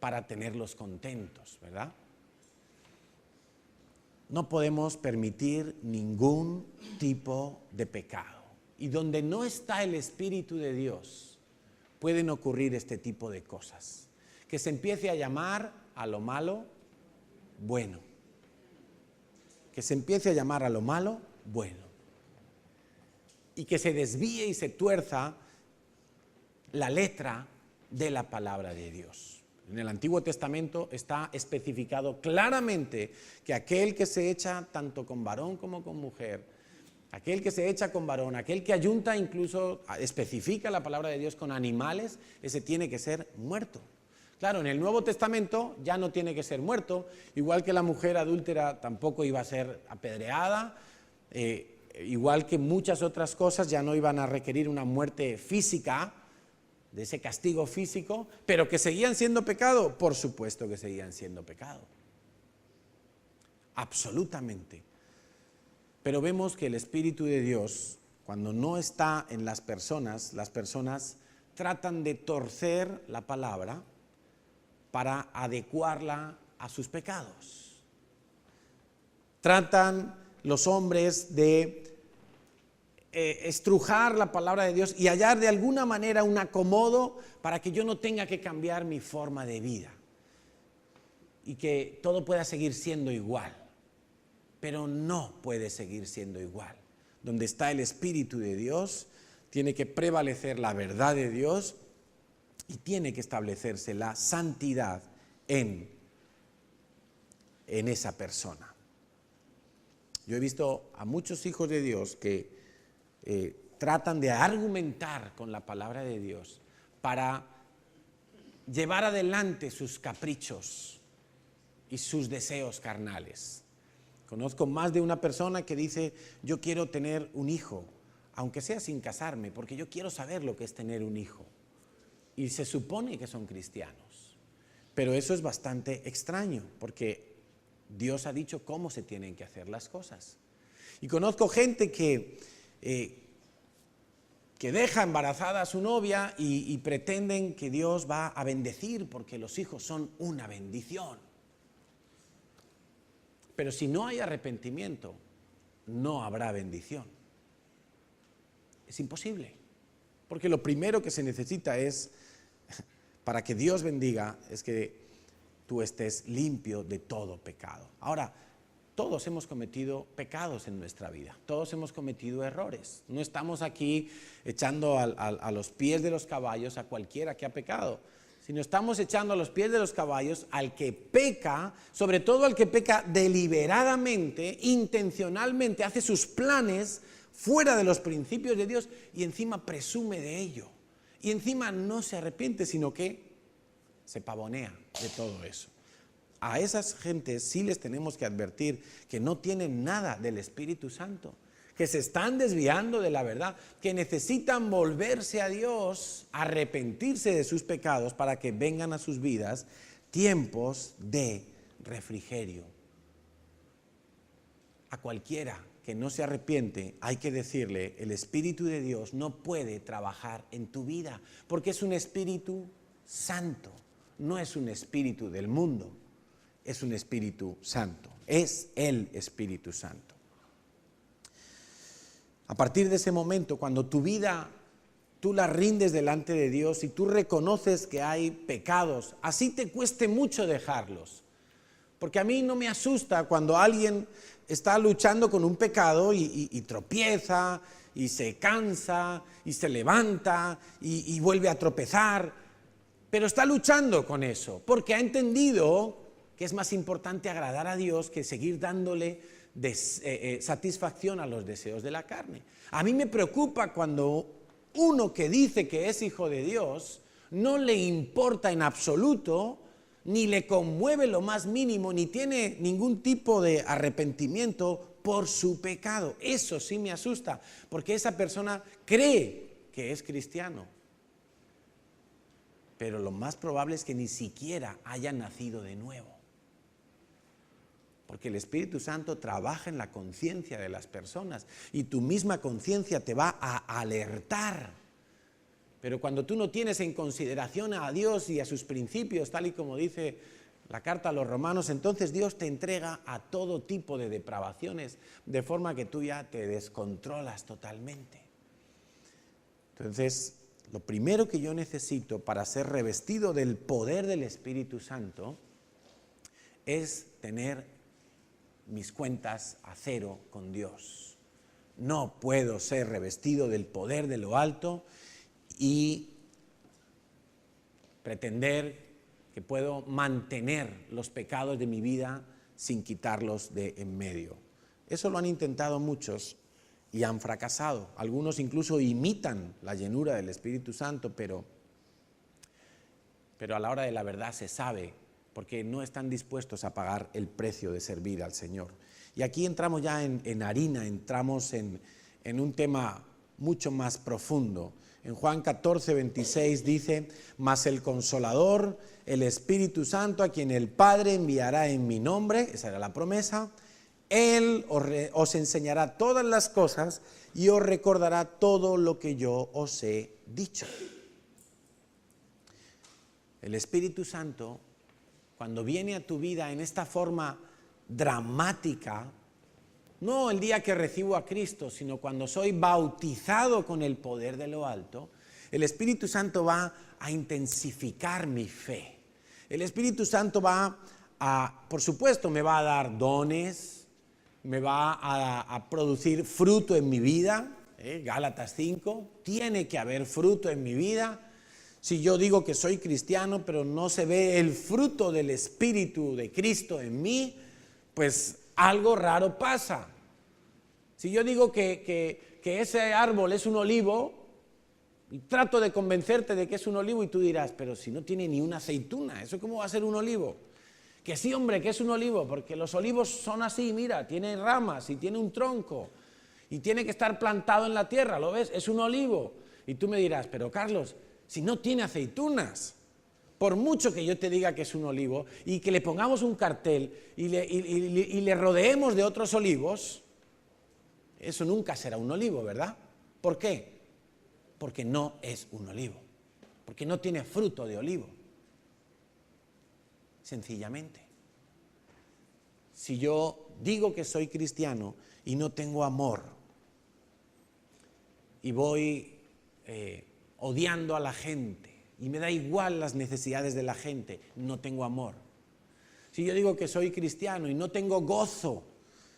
A: para tenerlos contentos, ¿verdad? No podemos permitir ningún tipo de pecado. Y donde no está el Espíritu de Dios, pueden ocurrir este tipo de cosas. Que se empiece a llamar a lo malo bueno. Que se empiece a llamar a lo malo bueno. Y que se desvíe y se tuerza la letra de la palabra de Dios. En el Antiguo Testamento está especificado claramente que aquel que se echa tanto con varón como con mujer, aquel que se echa con varón, aquel que ayunta, incluso especifica la palabra de Dios con animales, ese tiene que ser muerto. Claro, en el Nuevo Testamento ya no tiene que ser muerto, igual que la mujer adúltera tampoco iba a ser apedreada, igual que muchas otras cosas ya no iban a requerir una muerte física, de ese castigo físico, pero que seguían siendo pecado, por supuesto que seguían siendo pecado. Absolutamente. Pero vemos que el Espíritu de Dios, cuando no está en las personas tratan de torcer la palabra para adecuarla a sus pecados. Tratan los hombres de estrujar la palabra de Dios y hallar de alguna manera un acomodo para que yo no tenga que cambiar mi forma de vida y que todo pueda seguir siendo igual. Pero no puede seguir siendo igual. Donde está el Espíritu de Dios, tiene que prevalecer la verdad de Dios y tiene que establecerse la santidad en esa persona. Yo he visto a muchos hijos de Dios que tratan de argumentar con la palabra de Dios para llevar adelante sus caprichos y sus deseos carnales. Conozco más de una persona que dice, yo quiero tener un hijo, aunque sea sin casarme, porque yo quiero saber lo que es tener un hijo. Y se supone que son cristianos. Pero eso es bastante extraño, porque Dios ha dicho cómo se tienen que hacer las cosas. Y conozco gente que deja embarazada a su novia y pretenden que Dios va a bendecir porque los hijos son una bendición. Pero si no hay arrepentimiento, no habrá bendición. Es imposible. Porque lo primero que se necesita es, para que Dios bendiga, es que tú estés limpio de todo pecado. Ahora, todos hemos cometido pecados en nuestra vida. Todos hemos cometido errores. No estamos aquí echando a los pies de los caballos a cualquiera que ha pecado, sino estamos echando a los pies de los caballos al que peca, sobre todo al que peca deliberadamente, intencionalmente, hace sus planes fuera de los principios de Dios y encima presume de ello. Y encima no se arrepiente, sino que se pavonea de todo eso. A esas gentes sí les tenemos que advertir que no tienen nada del Espíritu Santo, que se están desviando de la verdad, que necesitan volverse a Dios, arrepentirse de sus pecados para que vengan a sus vidas tiempos de refrigerio. A cualquiera que no se arrepiente, hay que decirle, el Espíritu de Dios no puede trabajar en tu vida, porque es un Espíritu Santo, no es un espíritu del mundo, es un Espíritu Santo, es el Espíritu Santo. A partir de ese momento, cuando tu vida, tú la rindes delante de Dios y tú reconoces que hay pecados, así te cueste mucho dejarlos. Porque a mí no me asusta cuando alguien está luchando con un pecado y tropieza, y se cansa, y se levanta, y vuelve a tropezar. Pero está luchando con eso, porque ha entendido que es más importante agradar a Dios que seguir dándole satisfacción a los deseos de la carne. A mí me preocupa cuando uno que dice que es hijo de Dios no le importa en absoluto, ni le conmueve lo más mínimo, ni tiene ningún tipo de arrepentimiento por su pecado. Eso sí me asusta, porque esa persona cree que es cristiano, pero lo más probable es que ni siquiera haya nacido de nuevo. Porque el Espíritu Santo trabaja en la conciencia de las personas y tu misma conciencia te va a alertar. Pero cuando tú no tienes en consideración a Dios y a sus principios, tal y como dice la carta a los romanos, entonces Dios te entrega a todo tipo de depravaciones, de forma que tú ya te descontrolas totalmente. Entonces, lo primero que yo necesito para ser revestido del poder del Espíritu Santo es tener mis cuentas a cero con Dios. No puedo ser revestido del poder de lo alto y pretender que puedo mantener los pecados de mi vida sin quitarlos de en medio. Eso lo han intentado muchos y han fracasado. Algunos incluso imitan la llenura del Espíritu Santo, pero a la hora de la verdad se sabe, porque no están dispuestos a pagar el precio de servir al Señor. Y aquí entramos ya en harina, entramos en un tema mucho más profundo. En Juan 14, 26 dice, mas el Consolador, el Espíritu Santo, a quien el Padre enviará en mi nombre, esa era la promesa, Él os enseñará todas las cosas y os recordará todo lo que yo os he dicho. El Espíritu Santo, cuando viene a tu vida en esta forma dramática, no el día que recibo a Cristo, sino cuando soy bautizado con el poder de lo alto, el Espíritu Santo va a intensificar mi fe. El Espíritu Santo por supuesto, me va a dar dones, me va a producir fruto en mi vida. Gálatas 5, tiene que haber fruto en mi vida. Si yo digo que soy cristiano, pero no se ve el fruto del Espíritu de Cristo en mí, pues algo raro pasa. Si yo digo que ese árbol es un olivo, y trato de convencerte de que es un olivo, y tú dirás, pero si no tiene ni una aceituna, ¿eso cómo va a ser un olivo? Que sí, hombre, que es un olivo, porque los olivos son así, mira, tiene ramas y tiene un tronco, y tiene que estar plantado en la tierra, ¿lo ves? Es un olivo. Y tú me dirás, pero Carlos, si no tiene aceitunas, por mucho que yo te diga que es un olivo y que le pongamos un cartel y le rodeemos de otros olivos, eso nunca será un olivo, ¿verdad? ¿Por qué? Porque no es un olivo, porque no tiene fruto de olivo. Sencillamente. Si yo digo que soy cristiano y no tengo amor, y voy odiando a la gente, y me da igual las necesidades de la gente, no tengo amor. Si yo digo que soy cristiano y no tengo gozo,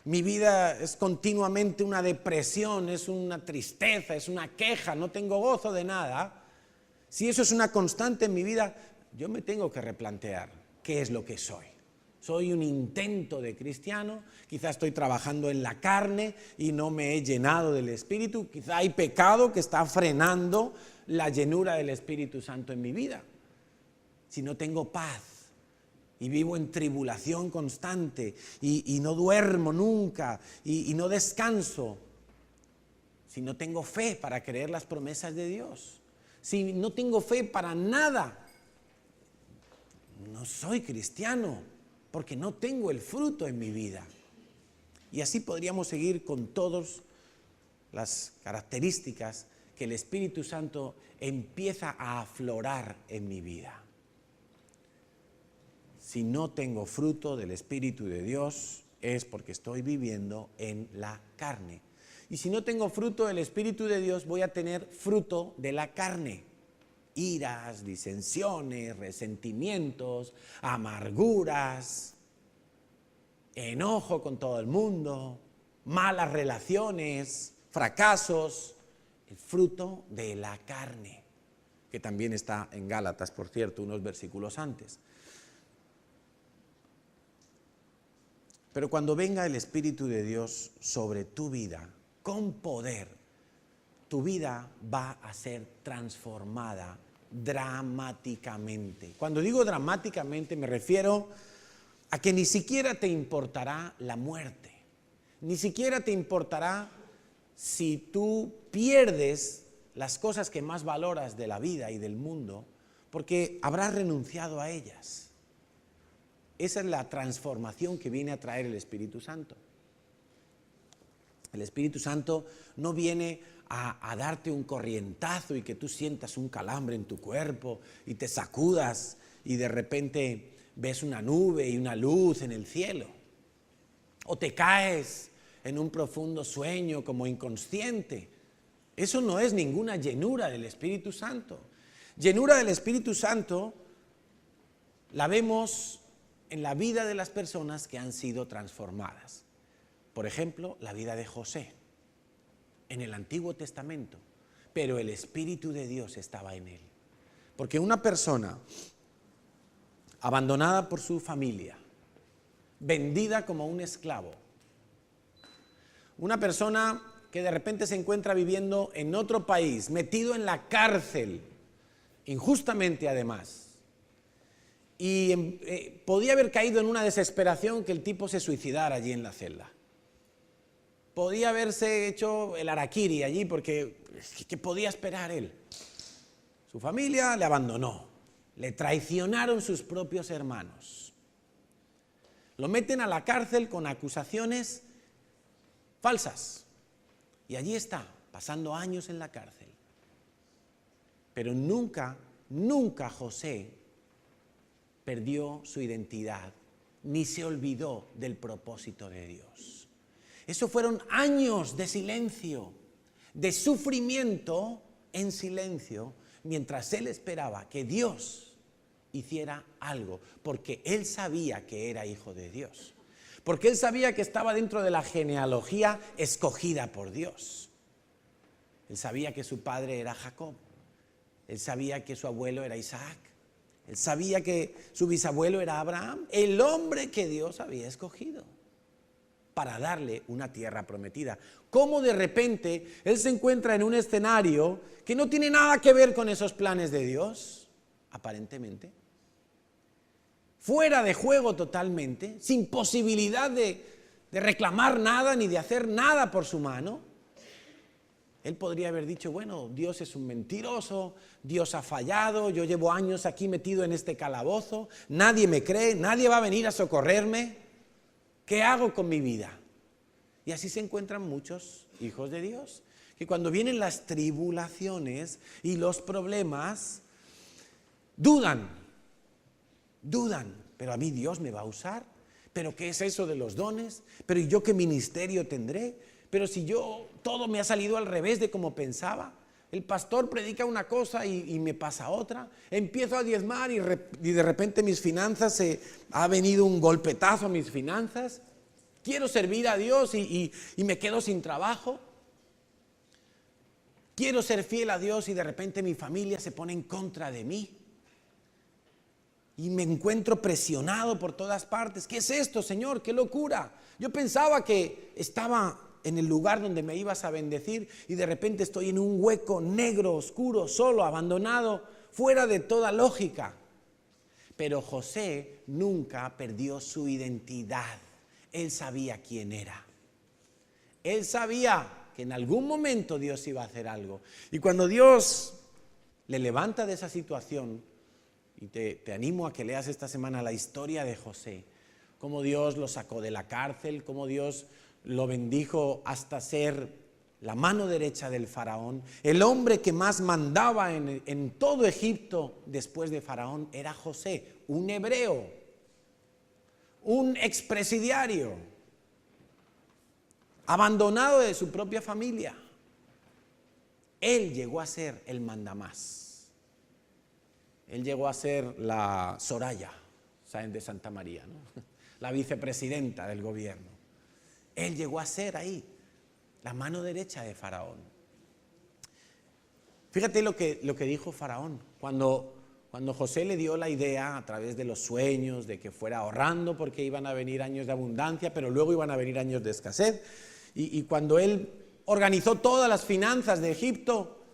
A: mi vida es continuamente una depresión, es una tristeza, es una queja, no tengo gozo de nada. Si eso es una constante en mi vida, yo me tengo que replantear qué es lo que soy. Soy un intento de cristiano, quizá estoy trabajando en la carne y no me he llenado del Espíritu, quizá hay pecado que está frenando la llenura del Espíritu Santo en mi vida. Si no tengo paz y vivo en tribulación constante y no duermo nunca y no descanso, si no tengo fe para creer las promesas de Dios, si no tengo fe para nada, no soy cristiano, porque no tengo el fruto en mi vida. Y así podríamos seguir con todas las características que el Espíritu Santo empieza a aflorar en mi vida. Si no tengo fruto del Espíritu de Dios, es porque estoy viviendo en la carne. Y si no tengo fruto del Espíritu de Dios, voy a tener fruto de la carne. Iras, disensiones, resentimientos, amarguras, enojo con todo el mundo, malas relaciones, fracasos, el fruto de la carne, que también está en Gálatas, por cierto, unos versículos antes. Pero cuando venga el Espíritu de Dios sobre tu vida, con poder, tu vida va a ser transformada dramáticamente. Cuando digo dramáticamente me refiero a que ni siquiera te importará la muerte, ni siquiera te importará si tú pierdes las cosas que más valoras de la vida y del mundo, porque habrás renunciado a ellas. Esa es la transformación que viene a traer el Espíritu Santo. El Espíritu Santo no viene a darte un corrientazo y que tú sientas un calambre en tu cuerpo y te sacudas y de repente ves una nube y una luz en el cielo. O te caes en un profundo sueño como inconsciente. Eso no es ninguna llenura del Espíritu Santo. Llenura del Espíritu Santo la vemos en la vida de las personas que han sido transformadas. Por ejemplo, la vida de José en el Antiguo Testamento, pero el Espíritu de Dios estaba en él. Porque una persona abandonada por su familia, vendida como un esclavo, una persona que de repente se encuentra viviendo en otro país, metido en la cárcel, injustamente además, y podía haber caído en una desesperación que el tipo se suicidara allí en la celda. Podía haberse hecho el harakiri allí porque ¿qué podía esperar él? Su familia le abandonó, le traicionaron sus propios hermanos. Lo meten a la cárcel con acusaciones falsas y allí está, pasando años en la cárcel. Pero nunca José perdió su identidad, ni se olvidó del propósito de Dios. Eso fueron años de silencio, de sufrimiento en silencio, mientras él esperaba que Dios hiciera algo, porque él sabía que era hijo de Dios, porque él sabía que estaba dentro de la genealogía escogida por Dios. Él sabía que su padre era Jacob, él sabía que su abuelo era Isaac, él sabía que su bisabuelo era Abraham, el hombre que Dios había escogido para darle una tierra prometida. ¿Cómo de repente él se encuentra en un escenario que no tiene nada que ver con esos planes de Dios? Aparentemente. Fuera de juego totalmente, sin posibilidad de reclamar nada ni de hacer nada por su mano. Él podría haber dicho, bueno, Dios es un mentiroso, Dios ha fallado, yo llevo años aquí metido en este calabozo, nadie me cree, nadie va a venir a socorrerme. ¿Qué hago con mi vida? Y así se encuentran muchos hijos de Dios, que cuando vienen las tribulaciones y los problemas, dudan, pero a mí Dios me va a usar, pero ¿qué es eso de los dones? Pero ¿y yo qué ministerio tendré? Pero si todo me ha salido al revés de como pensaba. El pastor predica una cosa y me pasa otra. Empiezo a diezmar y de repente mis finanzas, ha venido un golpetazo a mis finanzas. Quiero servir a Dios y me quedo sin trabajo. Quiero ser fiel a Dios y de repente mi familia se pone en contra de mí. Y me encuentro presionado por todas partes. ¿Qué es esto, Señor? ¡Qué locura! Yo pensaba que estaba en el lugar donde me ibas a bendecir y de repente estoy en un hueco negro, oscuro, solo, abandonado, fuera de toda lógica. Pero José nunca perdió su identidad. Él sabía quién era. Él sabía que en algún momento Dios iba a hacer algo. Y cuando Dios le levanta de esa situación, y te animo a que leas esta semana la historia de José, cómo Dios lo sacó de la cárcel, cómo Dios lo bendijo hasta ser la mano derecha del faraón. El hombre que más mandaba en todo Egipto después de Faraón era José, un hebreo, un expresidiario, abandonado de su propia familia. Él llegó a ser el mandamás. Él llegó a ser la Soraya, ¿saben? De Santa María, ¿no? La vicepresidenta del gobierno. Él llegó a ser ahí la mano derecha de Faraón. Fíjate lo que dijo Faraón cuando José le dio la idea a través de los sueños de que fuera ahorrando porque iban a venir años de abundancia, pero luego iban a venir años de escasez. Y cuando él organizó todas las finanzas de Egipto,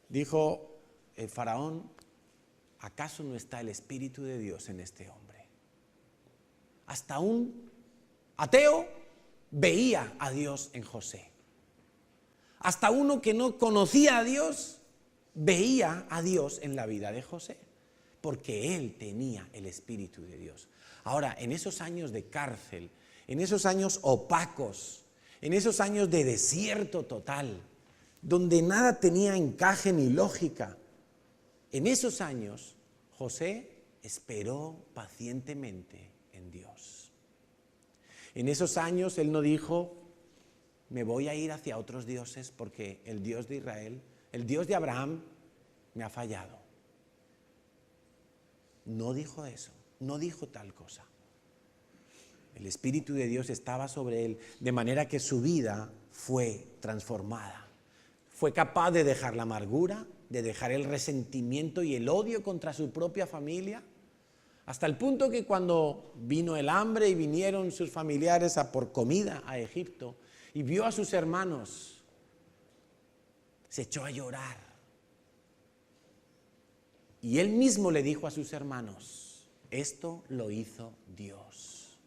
A: dijo el Faraón, ¿acaso no está el Espíritu de Dios en este hombre? Hasta un ateo veía a Dios en José. Hasta uno que no conocía a Dios veía a Dios en la vida de José, porque él tenía el Espíritu de Dios. Ahora, en esos años de cárcel, en esos años opacos, en esos años de desierto total, donde nada tenía encaje ni lógica, en esos años José esperó pacientemente en Dios. En esos años él no dijo, me voy a ir hacia otros dioses porque el Dios de Israel, el Dios de Abraham, me ha fallado. No dijo eso, no dijo tal cosa. El Espíritu de Dios estaba sobre él, de manera que su vida fue transformada. Fue capaz de dejar la amargura, de dejar el resentimiento y el odio contra su propia familia, hasta el punto que cuando vino el hambre y vinieron sus familiares a por comida a Egipto y vio a sus hermanos, se echó a llorar. Y él mismo le dijo a sus hermanos, esto lo hizo Dios.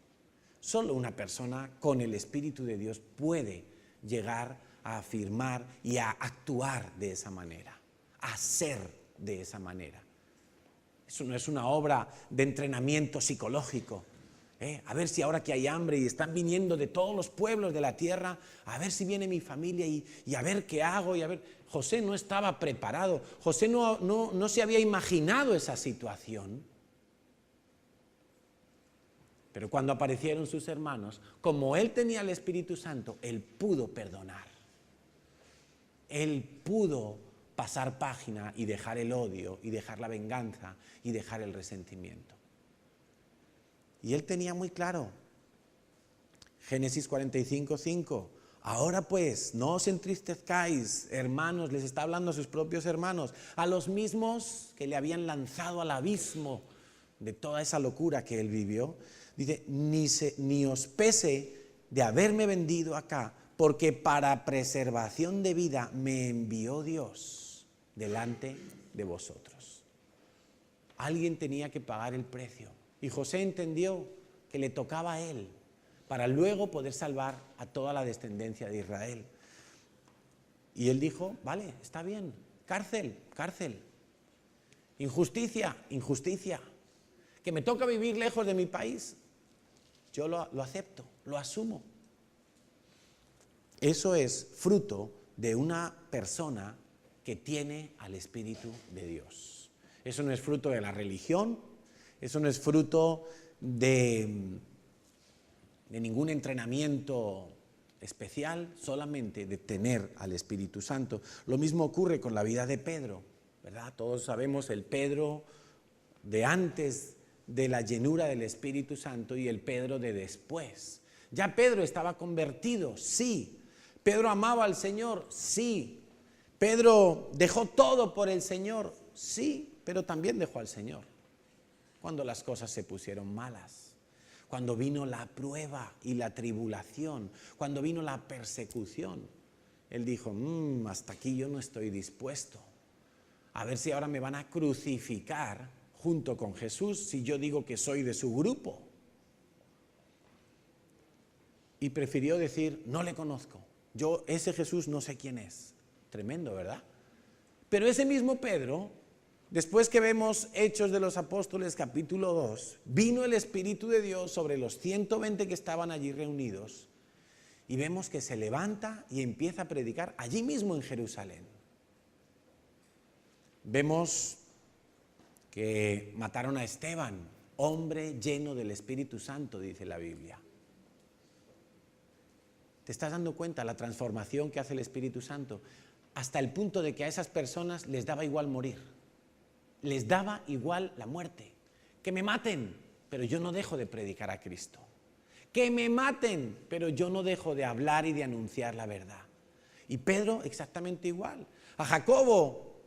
A: Solo una persona con el Espíritu de Dios puede llegar a afirmar y a actuar de esa manera, a ser de esa manera. Eso no es una obra de entrenamiento psicológico. A ver si ahora que hay hambre y están viniendo de todos los pueblos de la tierra, a ver si viene mi familia y a ver qué hago. José no estaba preparado. José no se había imaginado esa situación. Pero cuando aparecieron sus hermanos, como él tenía el Espíritu Santo, él pudo perdonar. Él pudo pasar página y dejar el odio, y dejar la venganza, y dejar el resentimiento. Y él tenía muy claro, Génesis 45:5, ahora pues, no os entristezcáis, hermanos, les está hablando a sus propios hermanos, a los mismos que le habían lanzado al abismo de toda esa locura que él vivió. Dice, ni os pese de haberme vendido acá, porque para preservación de vida me envió Dios delante de vosotros. Alguien tenía que pagar el precio. Y José entendió que le tocaba a él, para luego poder salvar a toda la descendencia de Israel. Y él dijo, vale, está bien, cárcel, cárcel. Injusticia, injusticia. Que me toca vivir lejos de mi país, yo lo acepto, lo asumo. Eso es fruto de una persona que tiene al Espíritu de Dios. Eso no es fruto de la religión, eso no es fruto de ningún entrenamiento especial, solamente de tener al Espíritu Santo. Lo mismo ocurre con la vida de Pedro, ¿verdad? Todos sabemos el Pedro de antes de la llenura del Espíritu Santo y el Pedro de después. Ya Pedro estaba convertido, sí. Pedro amaba al Señor, sí. Pedro dejó todo por el Señor, sí, pero también dejó al Señor cuando las cosas se pusieron malas, cuando vino la prueba y la tribulación, cuando vino la persecución. Él dijo, hasta aquí yo no estoy dispuesto. A ver si ahora me van a crucificar junto con Jesús si yo digo que soy de su grupo. Y prefirió decir, no le conozco. Yo, ese Jesús, no sé quién es. Tremendo, ¿verdad? Pero ese mismo Pedro, después que vemos Hechos de los Apóstoles capítulo 2, vino el Espíritu de Dios sobre los 120 que estaban allí reunidos y vemos que se levanta y empieza a predicar allí mismo en Jerusalén. Vemos que mataron a Esteban, hombre lleno del Espíritu Santo, dice la Biblia. ¿Te estás dando cuenta la transformación que hace el Espíritu Santo? Hasta el punto de que a esas personas les daba igual morir. Les daba igual la muerte. Que me maten, pero yo no dejo de predicar a Cristo. Que me maten, pero yo no dejo de hablar y de anunciar la verdad. Y Pedro exactamente igual. A Jacobo,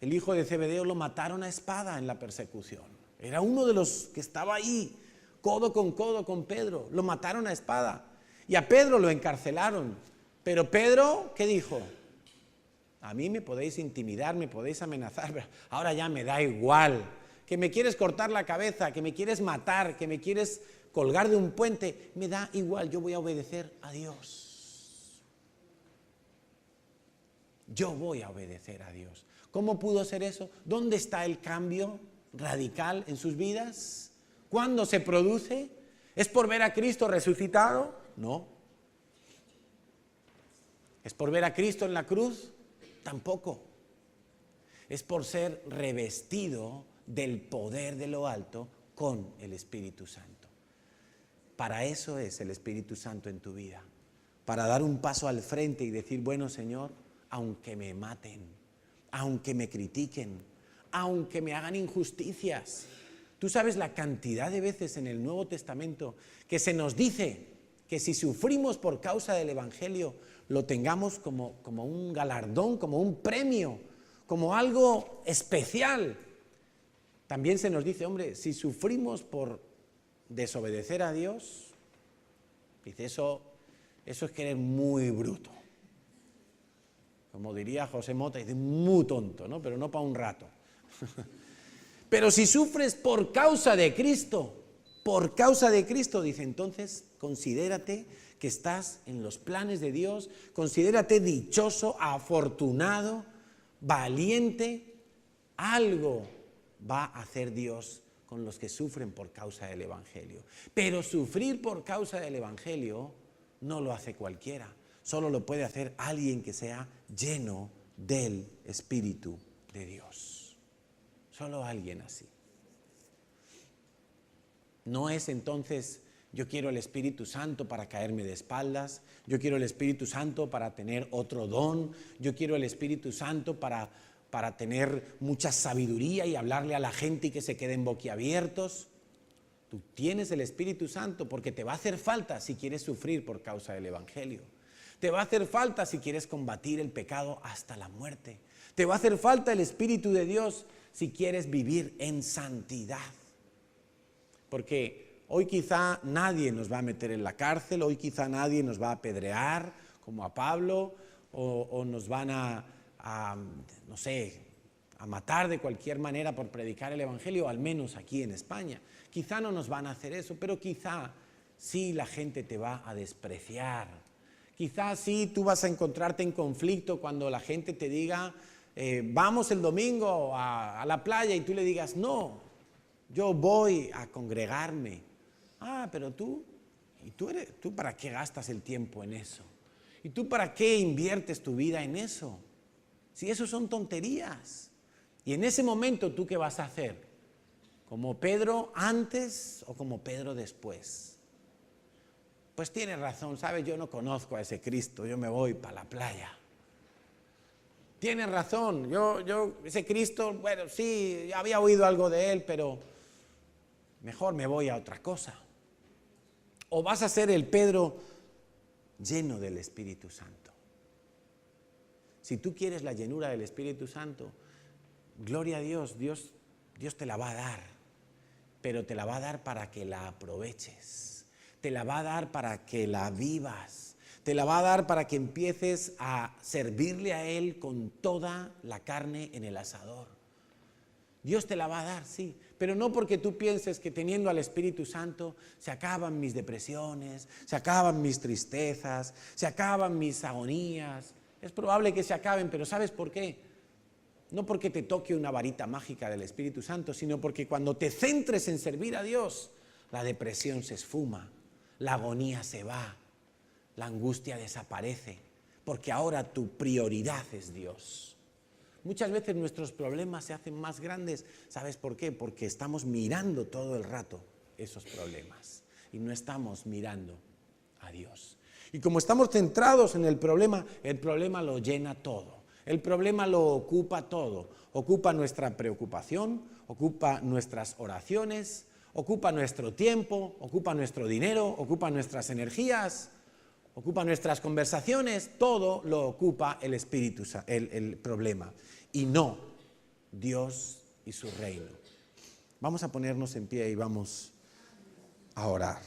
A: el hijo de Zebedeo, lo mataron a espada en la persecución. Era uno de los que estaba ahí, codo con Pedro. Lo mataron a espada. Y a Pedro lo encarcelaron. Pero Pedro, ¿qué dijo? A mí me podéis intimidar, me podéis amenazar, pero ahora ya me da igual. Que me quieres cortar la cabeza, que me quieres matar, que me quieres colgar de un puente, me da igual, yo voy a obedecer a Dios. Yo voy a obedecer a Dios. ¿Cómo pudo ser eso? ¿Dónde está el cambio radical en sus vidas? ¿Cuándo se produce? ¿Es por ver a Cristo resucitado? No. ¿Es por ver a Cristo en la cruz? Tampoco. Es por ser revestido del poder de lo alto con el Espíritu Santo. Para eso es el Espíritu Santo en tu vida. Para dar un paso al frente y decir, bueno, Señor, aunque me maten, aunque me critiquen, aunque me hagan injusticias. Tú sabes la cantidad de veces en el Nuevo Testamento que se nos dice que si sufrimos por causa del Evangelio, lo tengamos como un galardón, como un premio, como algo especial. También se nos dice, hombre, si sufrimos por desobedecer a Dios, dice, eso es querer muy bruto. Como diría José Mota, dice, muy tonto, ¿no? Pero no para un rato. Pero si sufres por causa de Cristo, dice, entonces considérate que estás en los planes de Dios, considérate dichoso, afortunado, valiente. Algo va a hacer Dios con los que sufren por causa del Evangelio. Pero sufrir por causa del Evangelio no lo hace cualquiera, solo lo puede hacer alguien que sea lleno del Espíritu de Dios. Solo alguien así. No es entonces, yo quiero el Espíritu Santo para caerme de espaldas, yo quiero el Espíritu Santo para tener otro don, yo quiero el Espíritu Santo para tener mucha sabiduría y hablarle a la gente y que se queden boquiabiertos. Tú tienes el Espíritu Santo porque te va a hacer falta si quieres sufrir por causa del Evangelio. Te va a hacer falta si quieres combatir el pecado hasta la muerte. Te va a hacer falta el Espíritu de Dios si quieres vivir en santidad. Porque hoy quizá nadie nos va a meter en la cárcel, hoy quizá nadie nos va a apedrear como a Pablo, o nos van a matar de cualquier manera por predicar el Evangelio, al menos aquí en España. Quizá no nos van a hacer eso, pero quizá sí la gente te va a despreciar. Quizá sí tú vas a encontrarte en conflicto cuando la gente te diga, vamos el domingo a la playa, y tú le digas, no, yo voy a congregarme. Pero tú ¿para qué gastas el tiempo en eso? ¿Y tú para qué inviertes tu vida en eso? Si eso son tonterías. Y en ese momento, ¿tú qué vas a hacer? ¿Como Pedro antes o como Pedro después? Pues tienes razón, ¿sabes? Yo no conozco a ese Cristo, yo me voy para la playa. Tienes razón, yo ese Cristo, bueno, sí, había oído algo de él, pero mejor me voy a otra cosa. O vas a ser el Pedro lleno del Espíritu Santo. Si tú quieres la llenura del Espíritu Santo, gloria a Dios, Dios te la va a dar, pero te la va a dar para que la aproveches, te la va a dar para que la vivas, te la va a dar para que empieces a servirle a Él con toda la carne en el asador. Dios te la va a dar, sí, pero no porque tú pienses que teniendo al Espíritu Santo se acaban mis depresiones, se acaban mis tristezas, se acaban mis agonías. Es probable que se acaben, pero ¿sabes por qué? No porque te toque una varita mágica del Espíritu Santo, sino porque cuando te centres en servir a Dios, la depresión se esfuma, la agonía se va, la angustia desaparece, porque ahora tu prioridad es Dios. Muchas veces nuestros problemas se hacen más grandes, ¿sabes por qué? Porque estamos mirando todo el rato esos problemas y no estamos mirando a Dios. Y como estamos centrados en el problema lo llena todo. El problema lo ocupa todo. Ocupa nuestra preocupación, ocupa nuestras oraciones, ocupa nuestro tiempo, ocupa nuestro dinero, ocupa nuestras energías, ocupa nuestras conversaciones. Todo lo ocupa el espíritu, el problema. Y no Dios y su reino. Vamos a ponernos en pie y vamos a orar.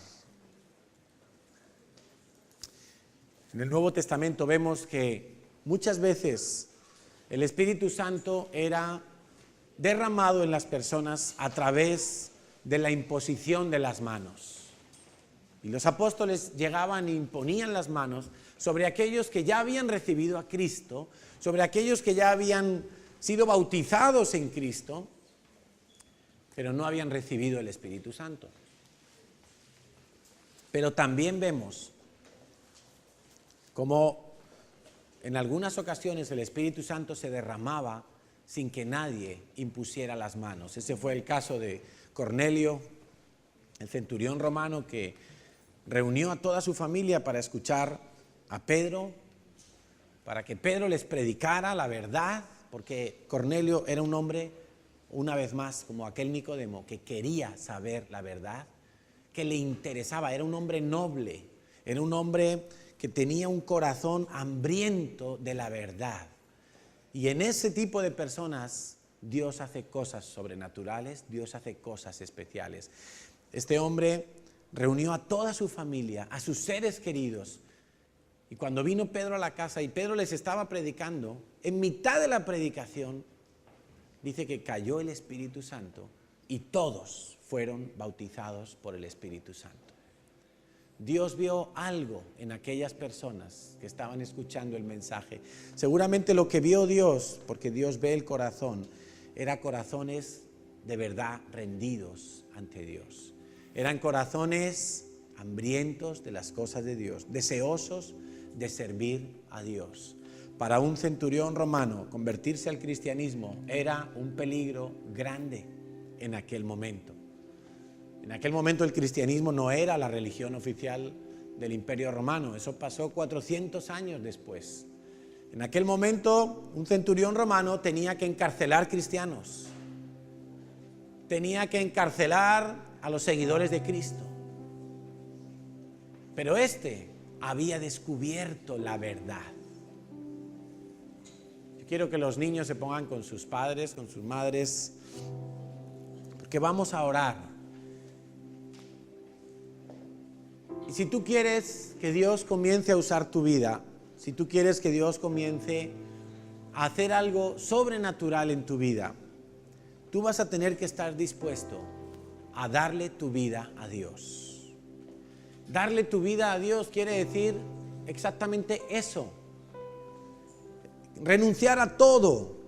A: En el Nuevo Testamento vemos que muchas veces el Espíritu Santo era derramado en las personas a través de la imposición de las manos. Y los apóstoles llegaban e imponían las manos sobre aquellos que ya habían recibido a Cristo, sobre aquellos que ya habían sido bautizados en Cristo, pero no habían recibido el Espíritu Santo. Pero también vemos como en algunas ocasiones el Espíritu Santo se derramaba sin que nadie impusiera las manos. Ese fue el caso de Cornelio, el centurión romano, que reunió a toda su familia para escuchar a Pedro, para que Pedro les predicara la verdad, porque Cornelio era un hombre, una vez más, como aquel Nicodemo, que quería saber la verdad, que le interesaba, era un hombre noble, era un hombre que tenía un corazón hambriento de la verdad. Y en ese tipo de personas Dios hace cosas sobrenaturales, Dios hace cosas especiales. Este hombre reunió a toda su familia, a sus seres queridos, y cuando vino Pedro a la casa y Pedro les estaba predicando, en mitad de la predicación dice que cayó el Espíritu Santo y todos fueron bautizados por el Espíritu Santo. Dios vio algo en aquellas personas que estaban escuchando el mensaje. Seguramente lo que vio Dios, porque Dios ve el corazón, eran corazones de verdad rendidos ante Dios. Eran corazones hambrientos de las cosas de Dios, deseosos de servir a Dios. Para un centurión romano, convertirse al cristianismo era un peligro grande en aquel momento. En aquel momento el cristianismo no era la religión oficial del Imperio Romano. Eso pasó 400 años después. En aquel momento un centurión romano tenía que encarcelar cristianos. Tenía que encarcelar a los seguidores de Cristo. Pero este había descubierto la verdad. Yo quiero que los niños se pongan con sus padres, con sus madres, porque vamos a orar. Y si tú quieres que Dios comience a usar tu vida, si tú quieres que Dios comience a hacer algo sobrenatural en tu vida, tú vas a tener que estar dispuesto a darle tu vida a Dios. Darle tu vida a Dios quiere decir exactamente eso. Renunciar a todo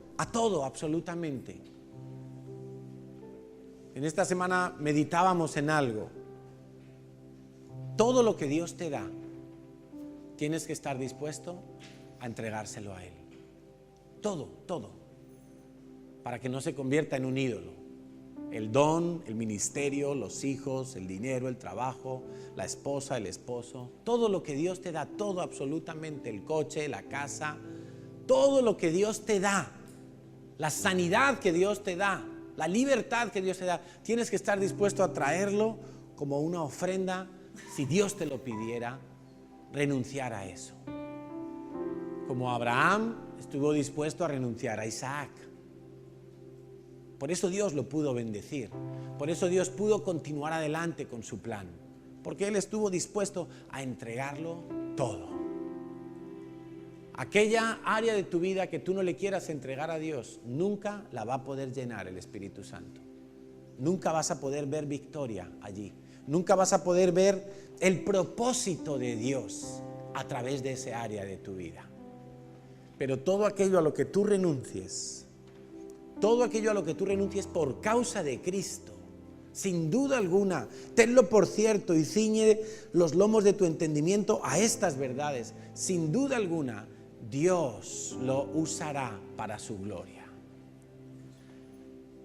A: absolutamente. En esta semana meditábamos en algo. Todo lo que Dios te da, tienes que estar dispuesto a entregárselo a Él. Todo, para que no se convierta en un ídolo. El don, el ministerio, los hijos, el dinero, el trabajo, la esposa, el esposo, todo lo que Dios te da, todo absolutamente, el coche, la casa, todo lo que Dios te da, la sanidad que Dios te da, la libertad que Dios te da, tienes que estar dispuesto a traerlo como una ofrenda. Si Dios te lo pidiera, renunciar a eso. Como Abraham estuvo dispuesto a renunciar a Isaac. Por eso Dios lo pudo bendecir. Por eso Dios pudo continuar adelante con su plan. Porque Él estuvo dispuesto a entregarlo todo. Aquella área de tu vida que tú no le quieras entregar a Dios, nunca la va a poder llenar el Espíritu Santo. Nunca vas a poder ver victoria allí. Nunca vas a poder ver el propósito de Dios a través de ese área de tu vida. Pero todo aquello a lo que tú renuncies, por causa de Cristo, sin duda alguna, tenlo por cierto y ciñe los lomos de tu entendimiento a estas verdades. Sin duda alguna, Dios lo usará para su gloria.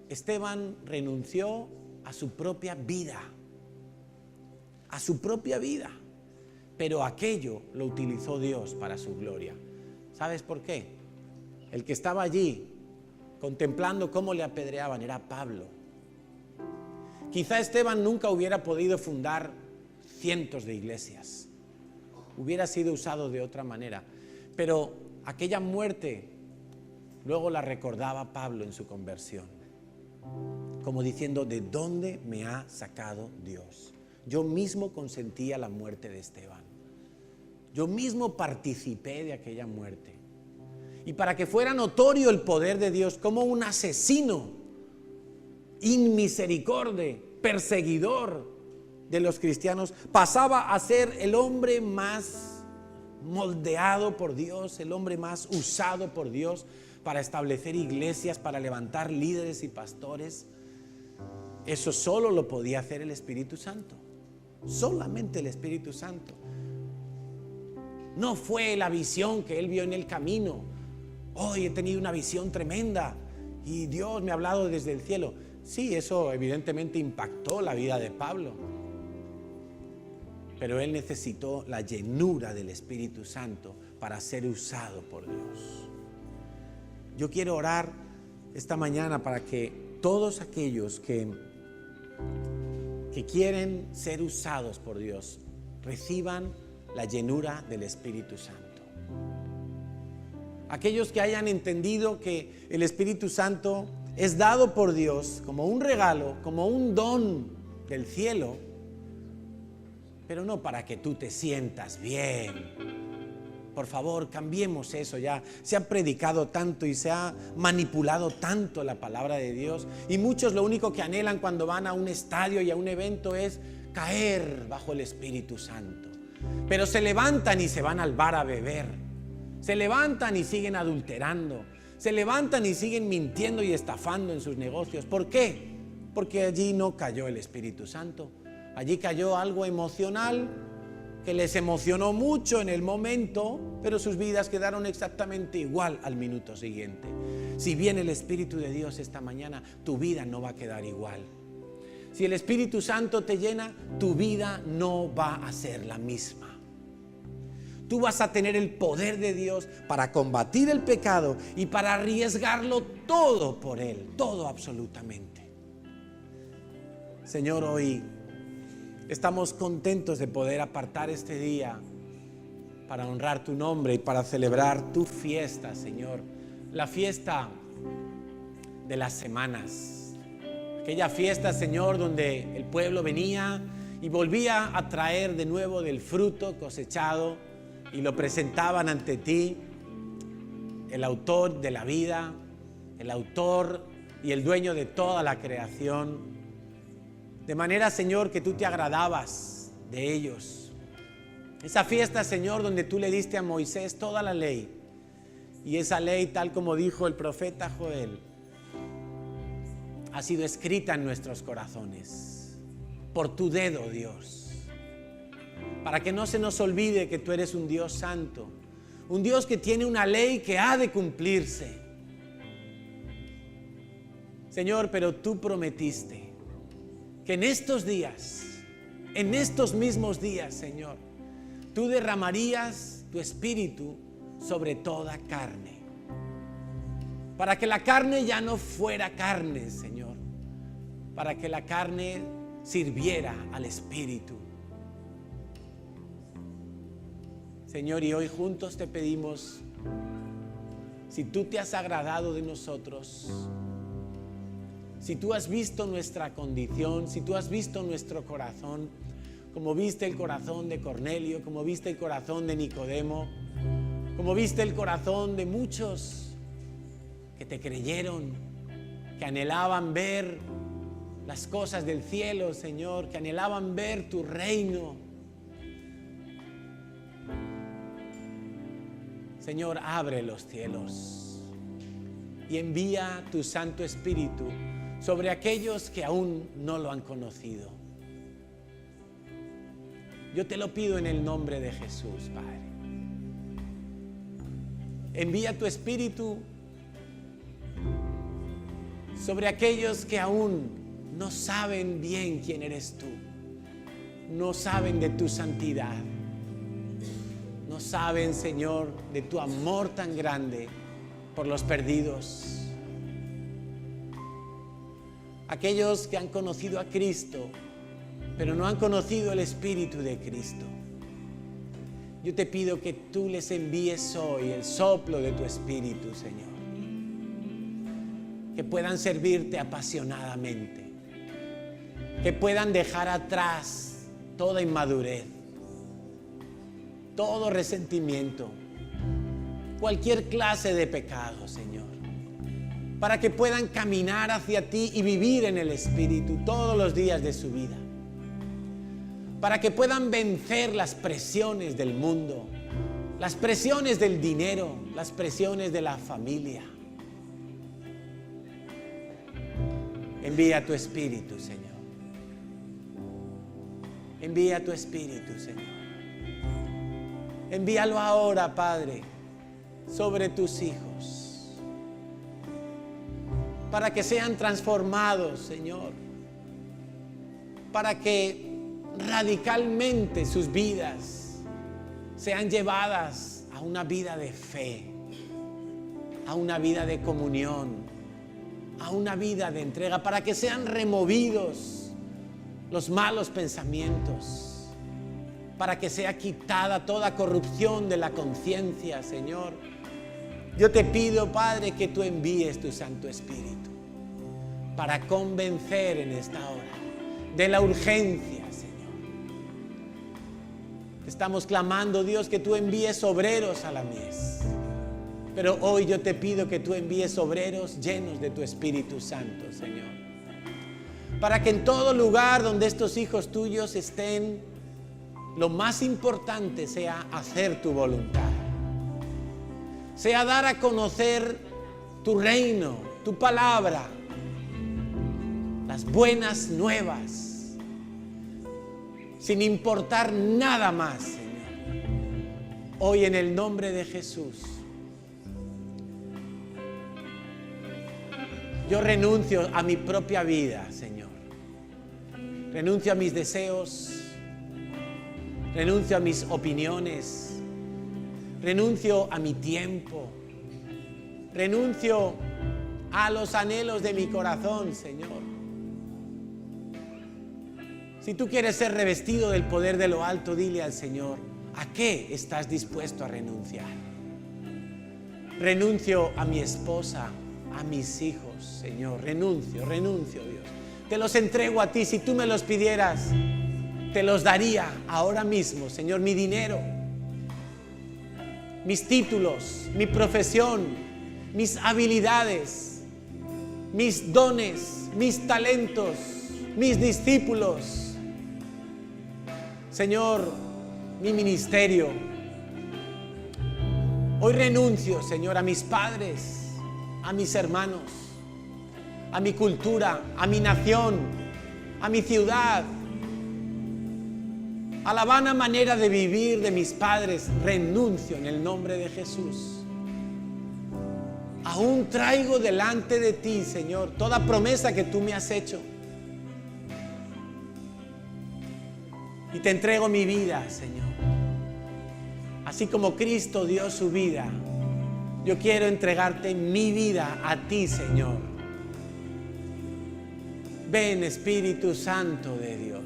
A: Esteban renunció a su propia vida, pero aquello lo utilizó Dios para su gloria. ¿Sabes por qué? El que estaba allí contemplando cómo le apedreaban era Pablo. Quizá Esteban nunca hubiera podido fundar cientos de iglesias, hubiera sido usado de otra manera, pero aquella muerte luego la recordaba Pablo en su conversión, como diciendo: ¿de dónde me ha sacado Dios? Yo mismo consentí a la muerte de Esteban, yo mismo participé de aquella muerte. Y para que fuera notorio el poder de Dios, como un asesino inmisericordia, perseguidor de los cristianos, pasaba a ser el hombre más moldeado por Dios, el hombre más usado por Dios para establecer iglesias, para levantar líderes y pastores. Eso solo lo podía hacer el Espíritu Santo, solamente el Espíritu Santo. No fue la visión que él vio en el camino. Hoy he tenido una visión tremenda y Dios me ha hablado desde el cielo. Sí, eso evidentemente impactó la vida de Pablo, pero él necesitó la llenura del Espíritu Santo para ser usado por Dios. Yo quiero orar esta mañana para que todos aquellos que quieren ser usados por Dios reciban la llenura del Espíritu Santo. Aquellos que hayan entendido que el Espíritu Santo es dado por Dios como un regalo, como un don del cielo, pero no para que tú te sientas bien. Por favor, cambiemos eso ya. Se ha predicado tanto y se ha manipulado tanto la palabra de Dios, y muchos lo único que anhelan cuando van a un estadio y a un evento es caer bajo el Espíritu Santo. Pero se levantan y se van al bar a beber. Se levantan y siguen adulterando. Se levantan y siguen mintiendo y estafando en sus negocios. ¿Por qué? Porque allí no cayó el Espíritu Santo. Allí cayó algo emocional que les emocionó mucho en el momento, pero sus vidas quedaron exactamente igual al minuto siguiente. Si viene el Espíritu de Dios esta mañana, tu vida no va a quedar igual. Si el Espíritu Santo te llena, tu vida no va a ser la misma. Tú vas a tener el poder de Dios para combatir el pecado y para arriesgarlo todo por Él, todo absolutamente. Señor, hoy estamos contentos de poder apartar este día para honrar tu nombre y para celebrar tu fiesta, Señor. La fiesta de las semanas. Aquella fiesta, Señor, donde el pueblo venía y volvía a traer de nuevo del fruto cosechado y lo presentaban ante ti, el autor de la vida, el autor y el dueño de toda la creación. De manera, Señor, que tú te agradabas de ellos. Esa fiesta, Señor, donde tú le diste a Moisés toda la ley. Y esa ley, tal como dijo el profeta Joel, ha sido escrita en nuestros corazones por tu dedo, Dios. Para que no se nos olvide que tú eres un Dios santo, un Dios que tiene una ley que ha de cumplirse. Señor, pero tú prometiste que en estos días, en estos mismos días, Señor, tú derramarías tu espíritu sobre toda carne. Para que la carne ya no fuera carne, Señor. Para que la carne sirviera al espíritu. Señor, y hoy juntos te pedimos, si tú te has agradado de nosotros, si tú has visto nuestra condición, si tú has visto nuestro corazón, como viste el corazón de Cornelio, como viste el corazón de Nicodemo, como viste el corazón de muchos que te creyeron, que anhelaban ver las cosas del cielo, Señor, que anhelaban ver tu reino. Señor, abre los cielos y envía tu Santo Espíritu sobre aquellos que aún no lo han conocido. Yo te lo pido en el nombre de Jesús, Padre. Envía tu Espíritu sobre aquellos que aún no saben bien quién eres tú, no saben de tu santidad. No saben, Señor, de tu amor tan grande por los perdidos. Aquellos que han conocido a Cristo, pero no han conocido el Espíritu de Cristo. Yo te pido que tú les envíes hoy el soplo de tu Espíritu, Señor. Que puedan servirte apasionadamente. Que puedan dejar atrás toda inmadurez, todo resentimiento, cualquier clase de pecado, Señor, para que puedan caminar hacia ti y vivir en el Espíritu todos los días de su vida, para que puedan vencer las presiones del mundo, las presiones del dinero, las presiones de la familia. Envía tu Espíritu, Señor. Envía tu Espíritu, Señor. Envíalo ahora, Padre, sobre tus hijos, para que sean transformados, Señor, para que radicalmente sus vidas sean llevadas a una vida de fe, a una vida de comunión, a una vida de entrega, para que sean removidos los malos pensamientos, para que sea quitada toda corrupción de la conciencia, Señor. Yo te pido, Padre, que tú envíes tu Santo Espíritu para convencer en esta hora de la urgencia, Señor. Estamos clamando, Dios, que tú envíes obreros a la mies. Pero hoy yo te pido que tú envíes obreros llenos de tu Espíritu Santo, Señor. Para que en todo lugar donde estos hijos tuyos estén, lo más importante sea hacer tu voluntad, sea dar a conocer tu reino, tu palabra, las buenas nuevas, sin importar nada más, Señor. Hoy en el nombre de Jesús, yo renuncio a mi propia vida, Señor. Renuncio a mis deseos, renuncio a mis opiniones, renuncio a mi tiempo, renuncio a los anhelos de mi corazón, Señor. Si tú quieres ser revestido del poder de lo alto, dile al Señor, ¿a qué estás dispuesto a renunciar? Renuncio a mi esposa, a mis hijos, Señor. Renuncio, Dios. Te los entrego a ti. Si tú me los pidieras, te los daría ahora mismo, Señor. Mi dinero, mis títulos, mi profesión, mis habilidades, mis dones, mis talentos, mis discípulos. Señor, mi ministerio. Hoy renuncio, Señor, a mis padres, a mis hermanos, a mi cultura, a mi nación, a mi ciudad, a la vana manera de vivir de mis padres. Renuncio en el nombre de Jesús. Aún traigo delante de ti, Señor, toda promesa que tú me has hecho. Y te entrego mi vida, Señor. Así como Cristo dio su vida, yo quiero entregarte mi vida a ti, Señor. Ven, Espíritu Santo de Dios.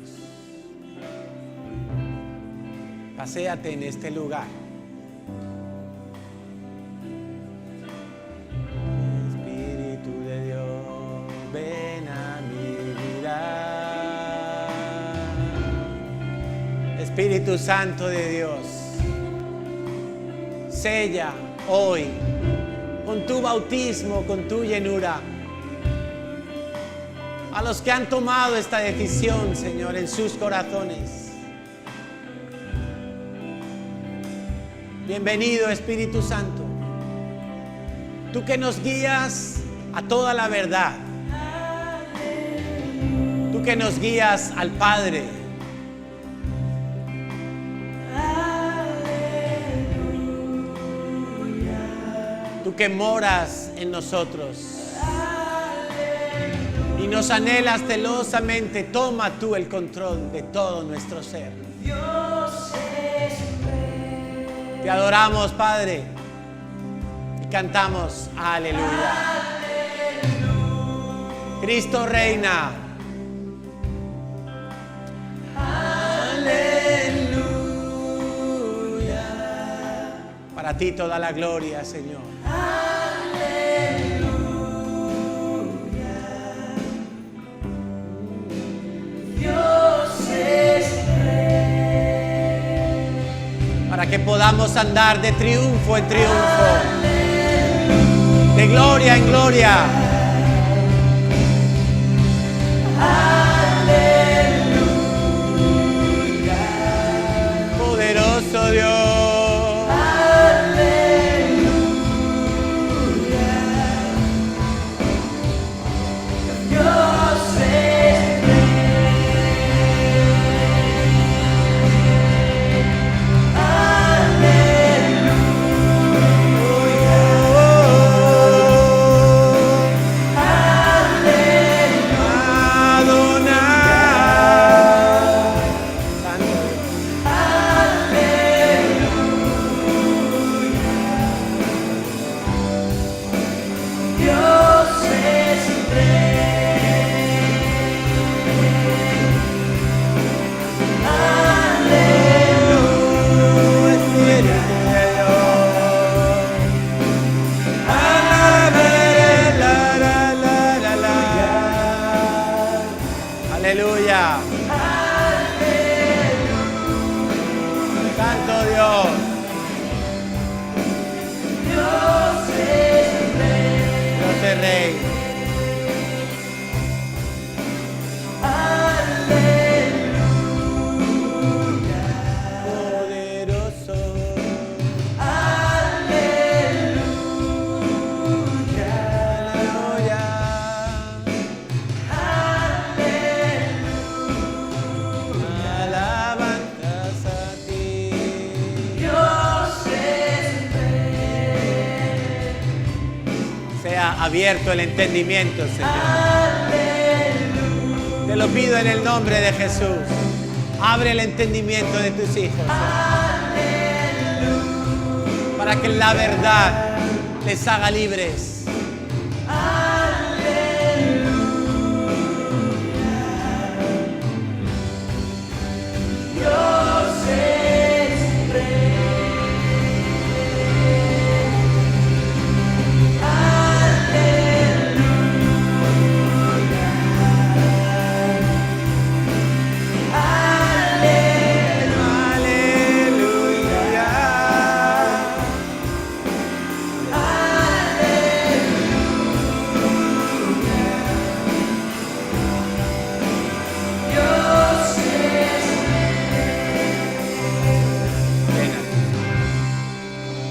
A: Paséate en este lugar. Espíritu de Dios, ven a mi vida. Espíritu Santo de Dios, sella hoy con tu bautismo, con tu llenura, a los que han tomado esta decisión, Señor, en sus corazones. Bienvenido, Espíritu Santo, tú que nos guías a toda la verdad, tú que nos guías al Padre, tú que moras en nosotros y nos anhelas celosamente. Toma tú el control de todo nuestro ser. Te adoramos, Padre, y cantamos aleluya. Cristo reina. Para ti toda la gloria, Señor.
B: Aleluya. Dios es Rey.
A: Para que podamos andar de triunfo en triunfo, de gloria en gloria.
B: Aleluya.
A: Poderoso Dios. Aleluya. Santo Dios.
B: Dios es Rey.
A: Dios es Rey.
B: Aleluya.
A: Poderoso.
B: Aleluya.
A: Aleluya. Alabanzas a ti.
B: Dios es Rey.
A: Sea abierto el entendimiento, Señor.
B: Aleluya.
A: De Te lo pido en el nombre de Jesús. Abre el entendimiento de tus hijos, para que la verdad les haga libres.
B: Dios es rey.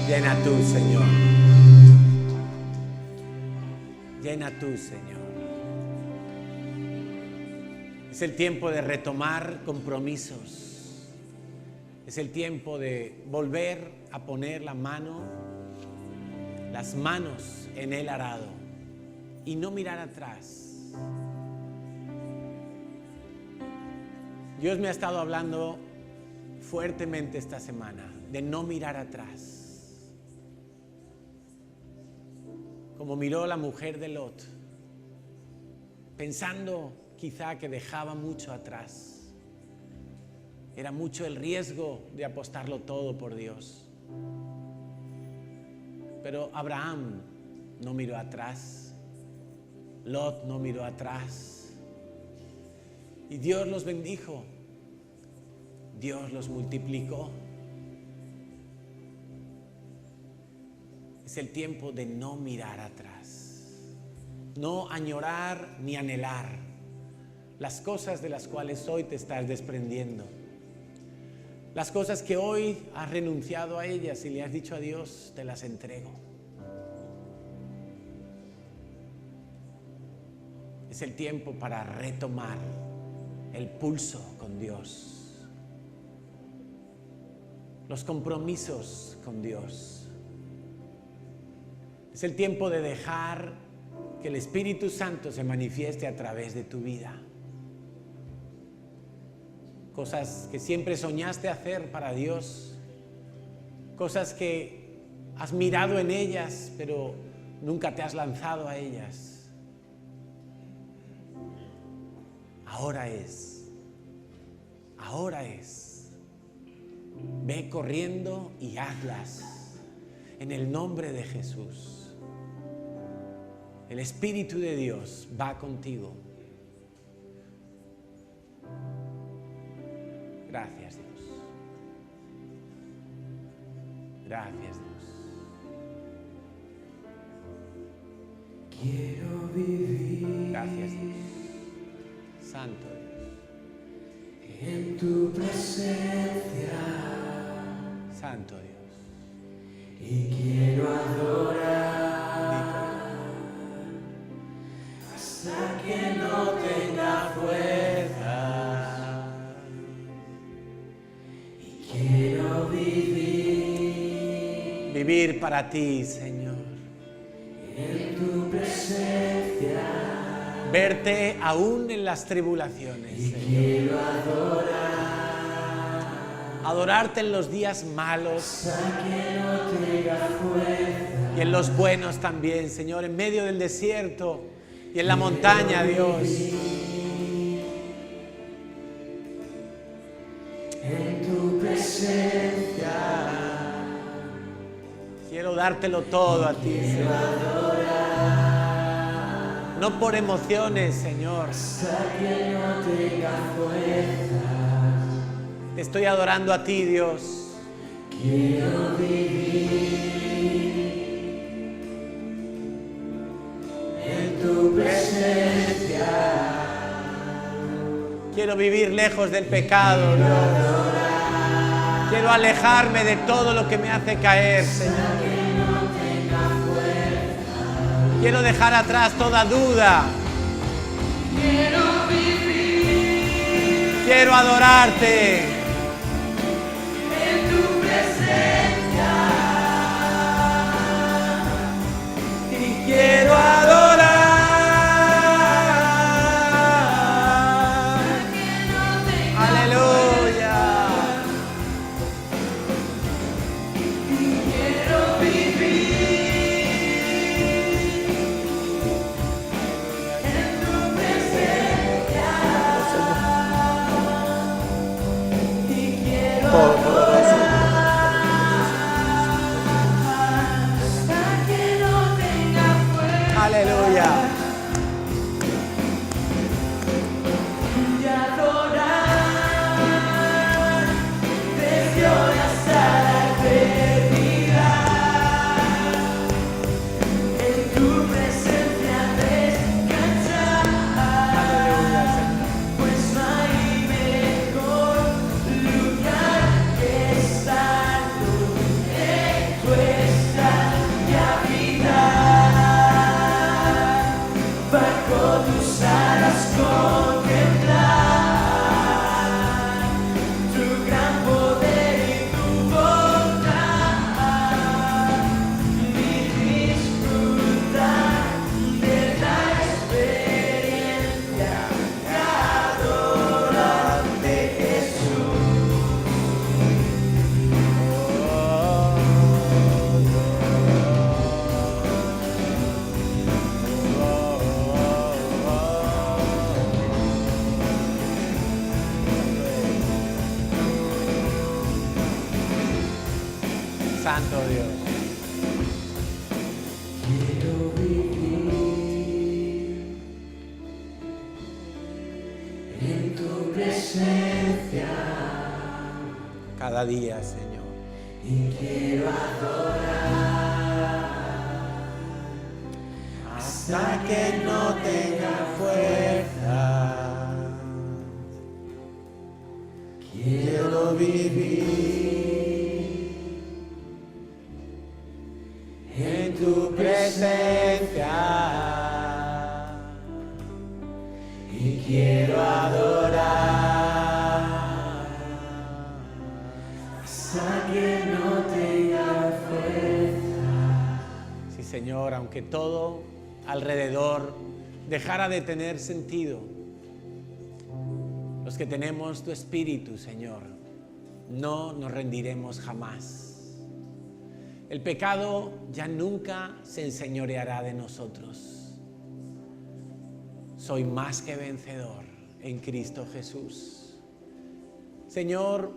A: Llena tú, Señor. Llena tú, Señor. Es el tiempo de retomar compromisos. Es el tiempo de volver a poner las manos en el arado y no mirar atrás. Dios me ha estado hablando fuertemente esta semana de no mirar atrás. Como miró la mujer de Lot, pensando quizá que dejaba mucho atrás. Era mucho el riesgo de apostarlo todo por Dios. Pero Abraham no miró atrás, Lot no miró atrás, y Dios los bendijo, Dios los multiplicó. Es el tiempo de no mirar atrás, no añorar ni anhelar las cosas de las cuales hoy te estás desprendiendo, las cosas que hoy has renunciado a ellas y le has dicho a Dios, te las entrego. Es el tiempo para retomar el pulso con Dios, los compromisos con Dios. Es el tiempo de dejar que el Espíritu Santo se manifieste a través de tu vida. Cosas que siempre soñaste hacer para Dios, cosas que has mirado en ellas, pero nunca te has lanzado a ellas. Ahora es. Ve corriendo y hazlas en el nombre de Jesús. El Espíritu de Dios va contigo. Gracias, Dios. Gracias, Dios.
B: Quiero vivir.
A: Gracias, Dios. Santo Dios.
B: En tu presencia.
A: Santo Dios.
B: Y quiero adorar. Hasta que no tenga fuerza. Y quiero vivir.
A: Vivir para ti, Señor.
B: En tu presencia.
A: Verte aún en las tribulaciones,
B: Y
A: Señor.
B: quiero adorar.
A: Adorarte en los días malos
B: Hasta que no tenga fuerza.
A: y en los buenos también, Señor, en medio del desierto y en la montaña, Dios.
B: En tu presencia.
A: Quiero dártelo todo a ti, Señor. No por emociones, Señor.
B: Hasta que no tenga fuerza.
A: Te estoy adorando a ti, Dios.
B: Quiero vivir en tu presencia.
A: Quiero vivir lejos del pecado, Dios. Quiero alejarme de todo lo que me hace caer, Señor. Quiero dejar atrás toda duda.
B: Quiero vivir
A: Quiero adorarte.
B: en tu presencia.
A: Y quiero adorar. Todopoderoso. Aleluya. Santo Dios.
B: Quiero vivir en tu presencia
A: Cada día, Señor.
B: y quiero adorar
A: Hasta que no tenga fuerza. Quiero vivir en tu presencia y quiero adorar
B: hasta que no tenga fuerza.
A: Sí, Señor, aunque todo alrededor dejara de tener sentido, los que tenemos tu Espíritu, Señor, no nos rendiremos jamás. El pecado ya nunca se enseñoreará de nosotros. Soy más que vencedor en Cristo Jesús. Señor,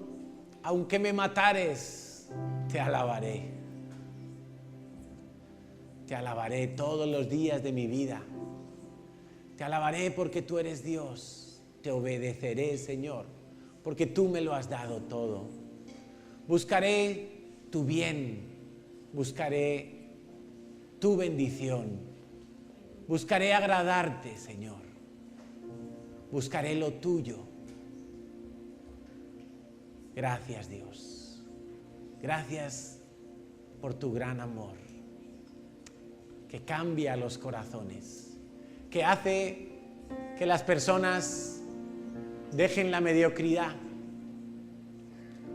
A: aunque me matares, te alabaré. Te alabaré todos los días de mi vida. Te alabaré porque tú eres Dios. Te obedeceré, Señor, porque tú me lo has dado todo. Buscaré tu bien, buscaré tu bendición, buscaré agradarte, Señor, buscaré lo tuyo. Gracias, Dios. Gracias por tu gran amor, que cambia los corazones, que hace que las personas dejen la mediocridad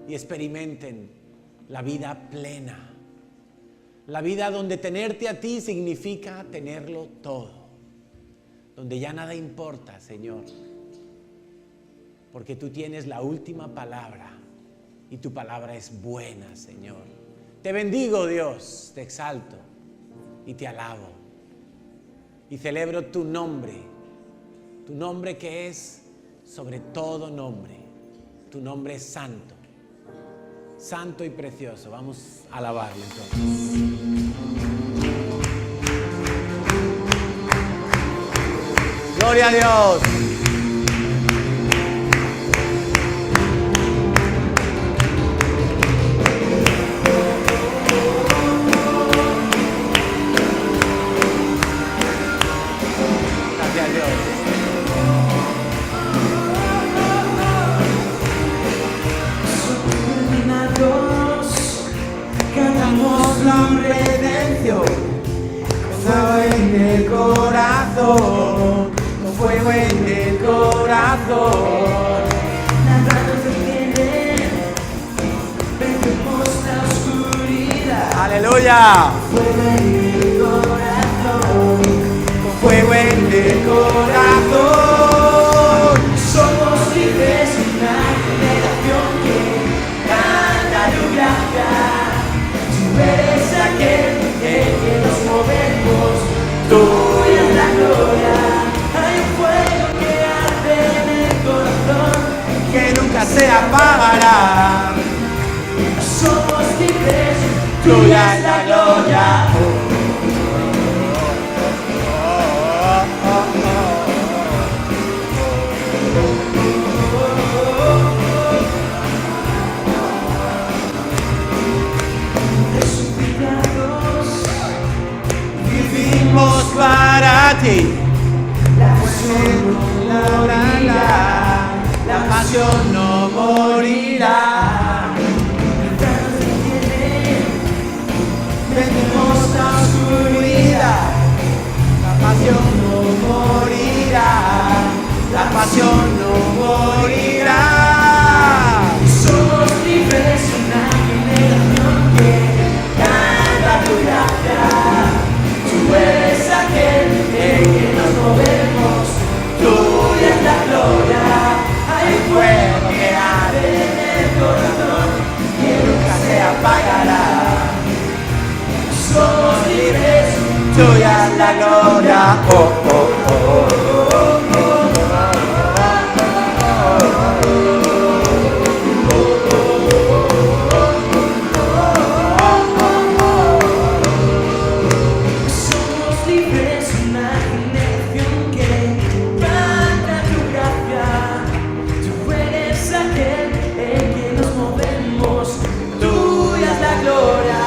A: y experimenten la vida plena. La vida donde tenerte a ti significa tenerlo todo. Donde ya nada importa, Señor. Porque tú tienes la última palabra y tu palabra es buena, Señor. Te bendigo, Dios, te exalto y te alabo. Y celebro tu nombre que es sobre todo nombre. Tu nombre es santo, santo y precioso. Vamos a alabarle entonces. Gloria a Dios. Gracias a Dios.
B: Cantamos la redención, con fuego en el corazón, con fuego en el corazón. Nada nos detiene, vencemos la oscuridad.
A: Aleluya.
B: Fuego en el corazón, con fuego en el corazón. Somos libres, una generación que canta tu gracia. Tú eres aquel en que nos movemos, tuya es la gloria. Hay un fuego que arde en el corazón, que nunca se apagará. Somos libres, tuya es la gloria. Resucitados,
A: Vivimos para ti.
B: la pasión no morirá,
A: La pasión no morirá.
B: Venimos la oscuridad,
A: La pasión no morirá. La pasión no morirá.
B: somos libres, una generación que canta tu gracia. Tú eres aquel en que nos movemos, tuya es la gloria. Hay fuego que arde en el corazón, que nunca se apagará. Somos libres,
A: Tuya es la gloria. Oh, oh, oh.
B: somos libres, una generación que canta tu gracia. Tú eres aquel en que nos movemos, tuya es la gloria.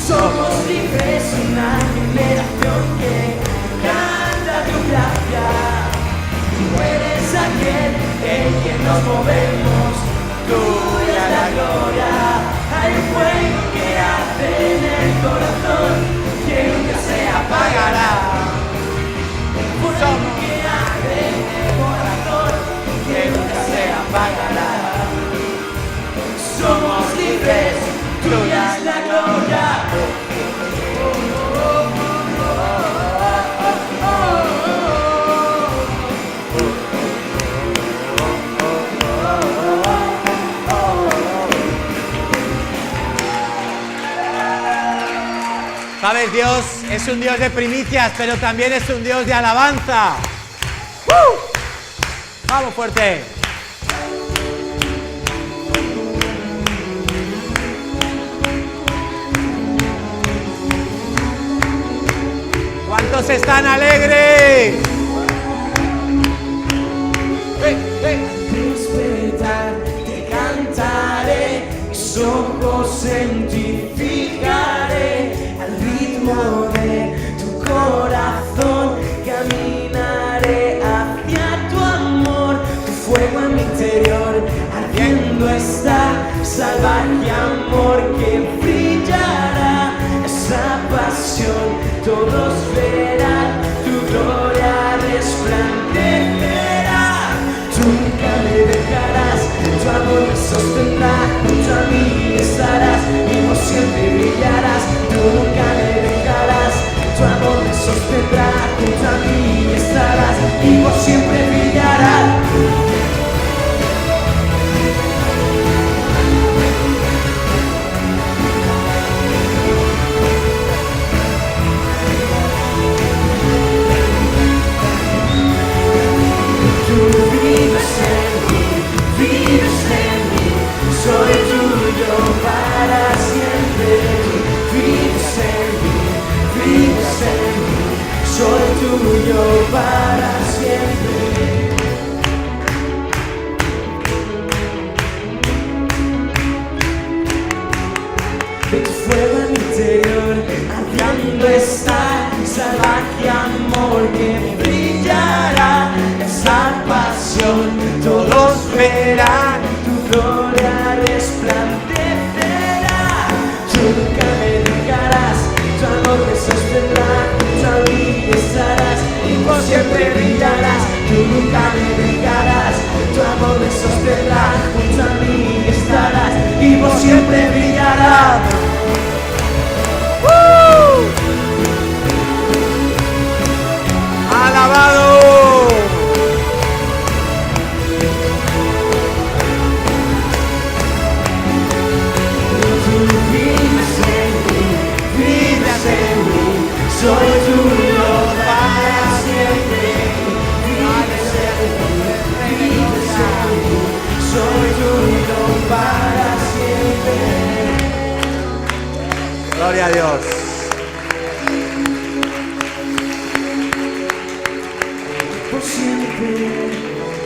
B: Somos libres, una generación que canta tu gracia. Tú eres aquel en quien nos movemos, tuya es la gloria. Hay fuego que arde en el corazón, que nunca se apagará. Fuego que arde en el corazón, que nunca se apagará. Somos libres, tuya es la gloria.
A: Sabes, Dios es un Dios de primicias, pero también es un Dios de alabanza. ¡Woo! Vamos fuerte. ¿Cuántos están alegres?
B: Despertar, te cantaré, mis ojos en ti fijaré, al ritmo de tu corazón caminaré hacia tu amor, tu fuego en mi interior, ardiendo está, salvaje amor que brillará, esa pasión todos verán, tu gloria resplandecerá. Tú nunca me dejarás, tu amor me sostendrá, junto a mí estarás, y por siempre brillarás. Tú nunca me dejarás, tu amor me sostendrá, junto a mí estarás, y por siempre brillarás. Tú vives en mí, soy tuyo para siempre. Vives en mí, soy tuyo para siempre. De tu fuego en mi interior, ardiendo está, salvaje amor que brillará, esa pasión todos verán, tu gloria resplandecerá. Tú nunca me dejarás, tu amor me sostendrá, junto a mí estarás, y por siempre brillarás. Tú nunca me dejarás, tu amor me sostendrá, junto a mí estarás, y por siempre brillarás.
A: ¡Alabado!
B: Tú vives en mí, soy tuyo para siempre. Vives en mí, soy tuyo para siempre.
A: Gloria a Dios.
B: Por siempre,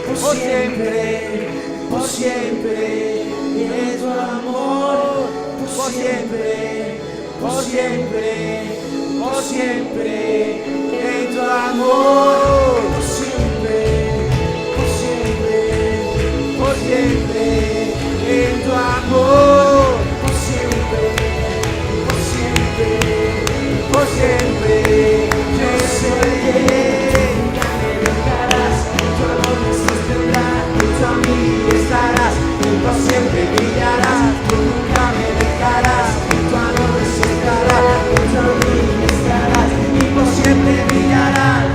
B: por siempre, por siempre, es tu amor, por siempre, por siempre, por siempre, en tu amor, por siempre, por siempre, por siempre, en tu amor, por siempre, por siempre, por siempre, yo seré. Por siempre brillarás, tú nunca me dejarás, tu amor estará, junto a mí estarás, y por siempre brillarás.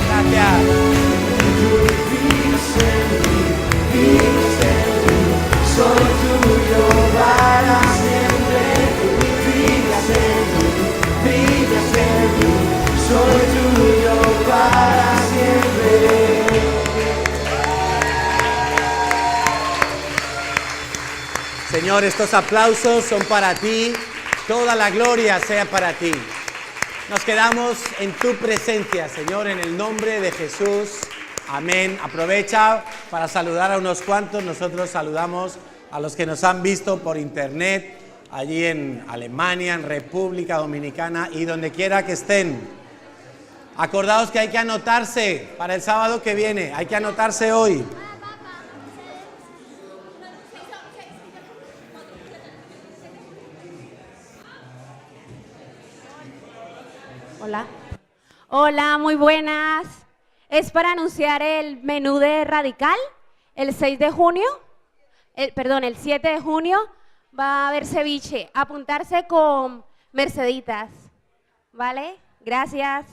A: Gracias.
B: Tú vives en mí, soy tuyo para siempre. Vives en mí, soy tuyo para siempre.
A: Señor, estos aplausos son para ti, toda la gloria sea para ti. Nos quedamos en tu presencia, Señor, en el nombre de Jesús. Amén. Aprovecha para saludar a unos cuantos. Nosotros saludamos a los que nos han visto por internet, allí en Alemania, en República Dominicana y donde quiera que estén. Acordaos que hay que anotarse para el sábado que viene, hay que anotarse hoy.
C: Hola. Hola, muy buenas. Es para anunciar el menú de Radical, el 6 de junio, el 7 de junio va a haber ceviche. Apuntarse con Merceditas, ¿vale? Gracias.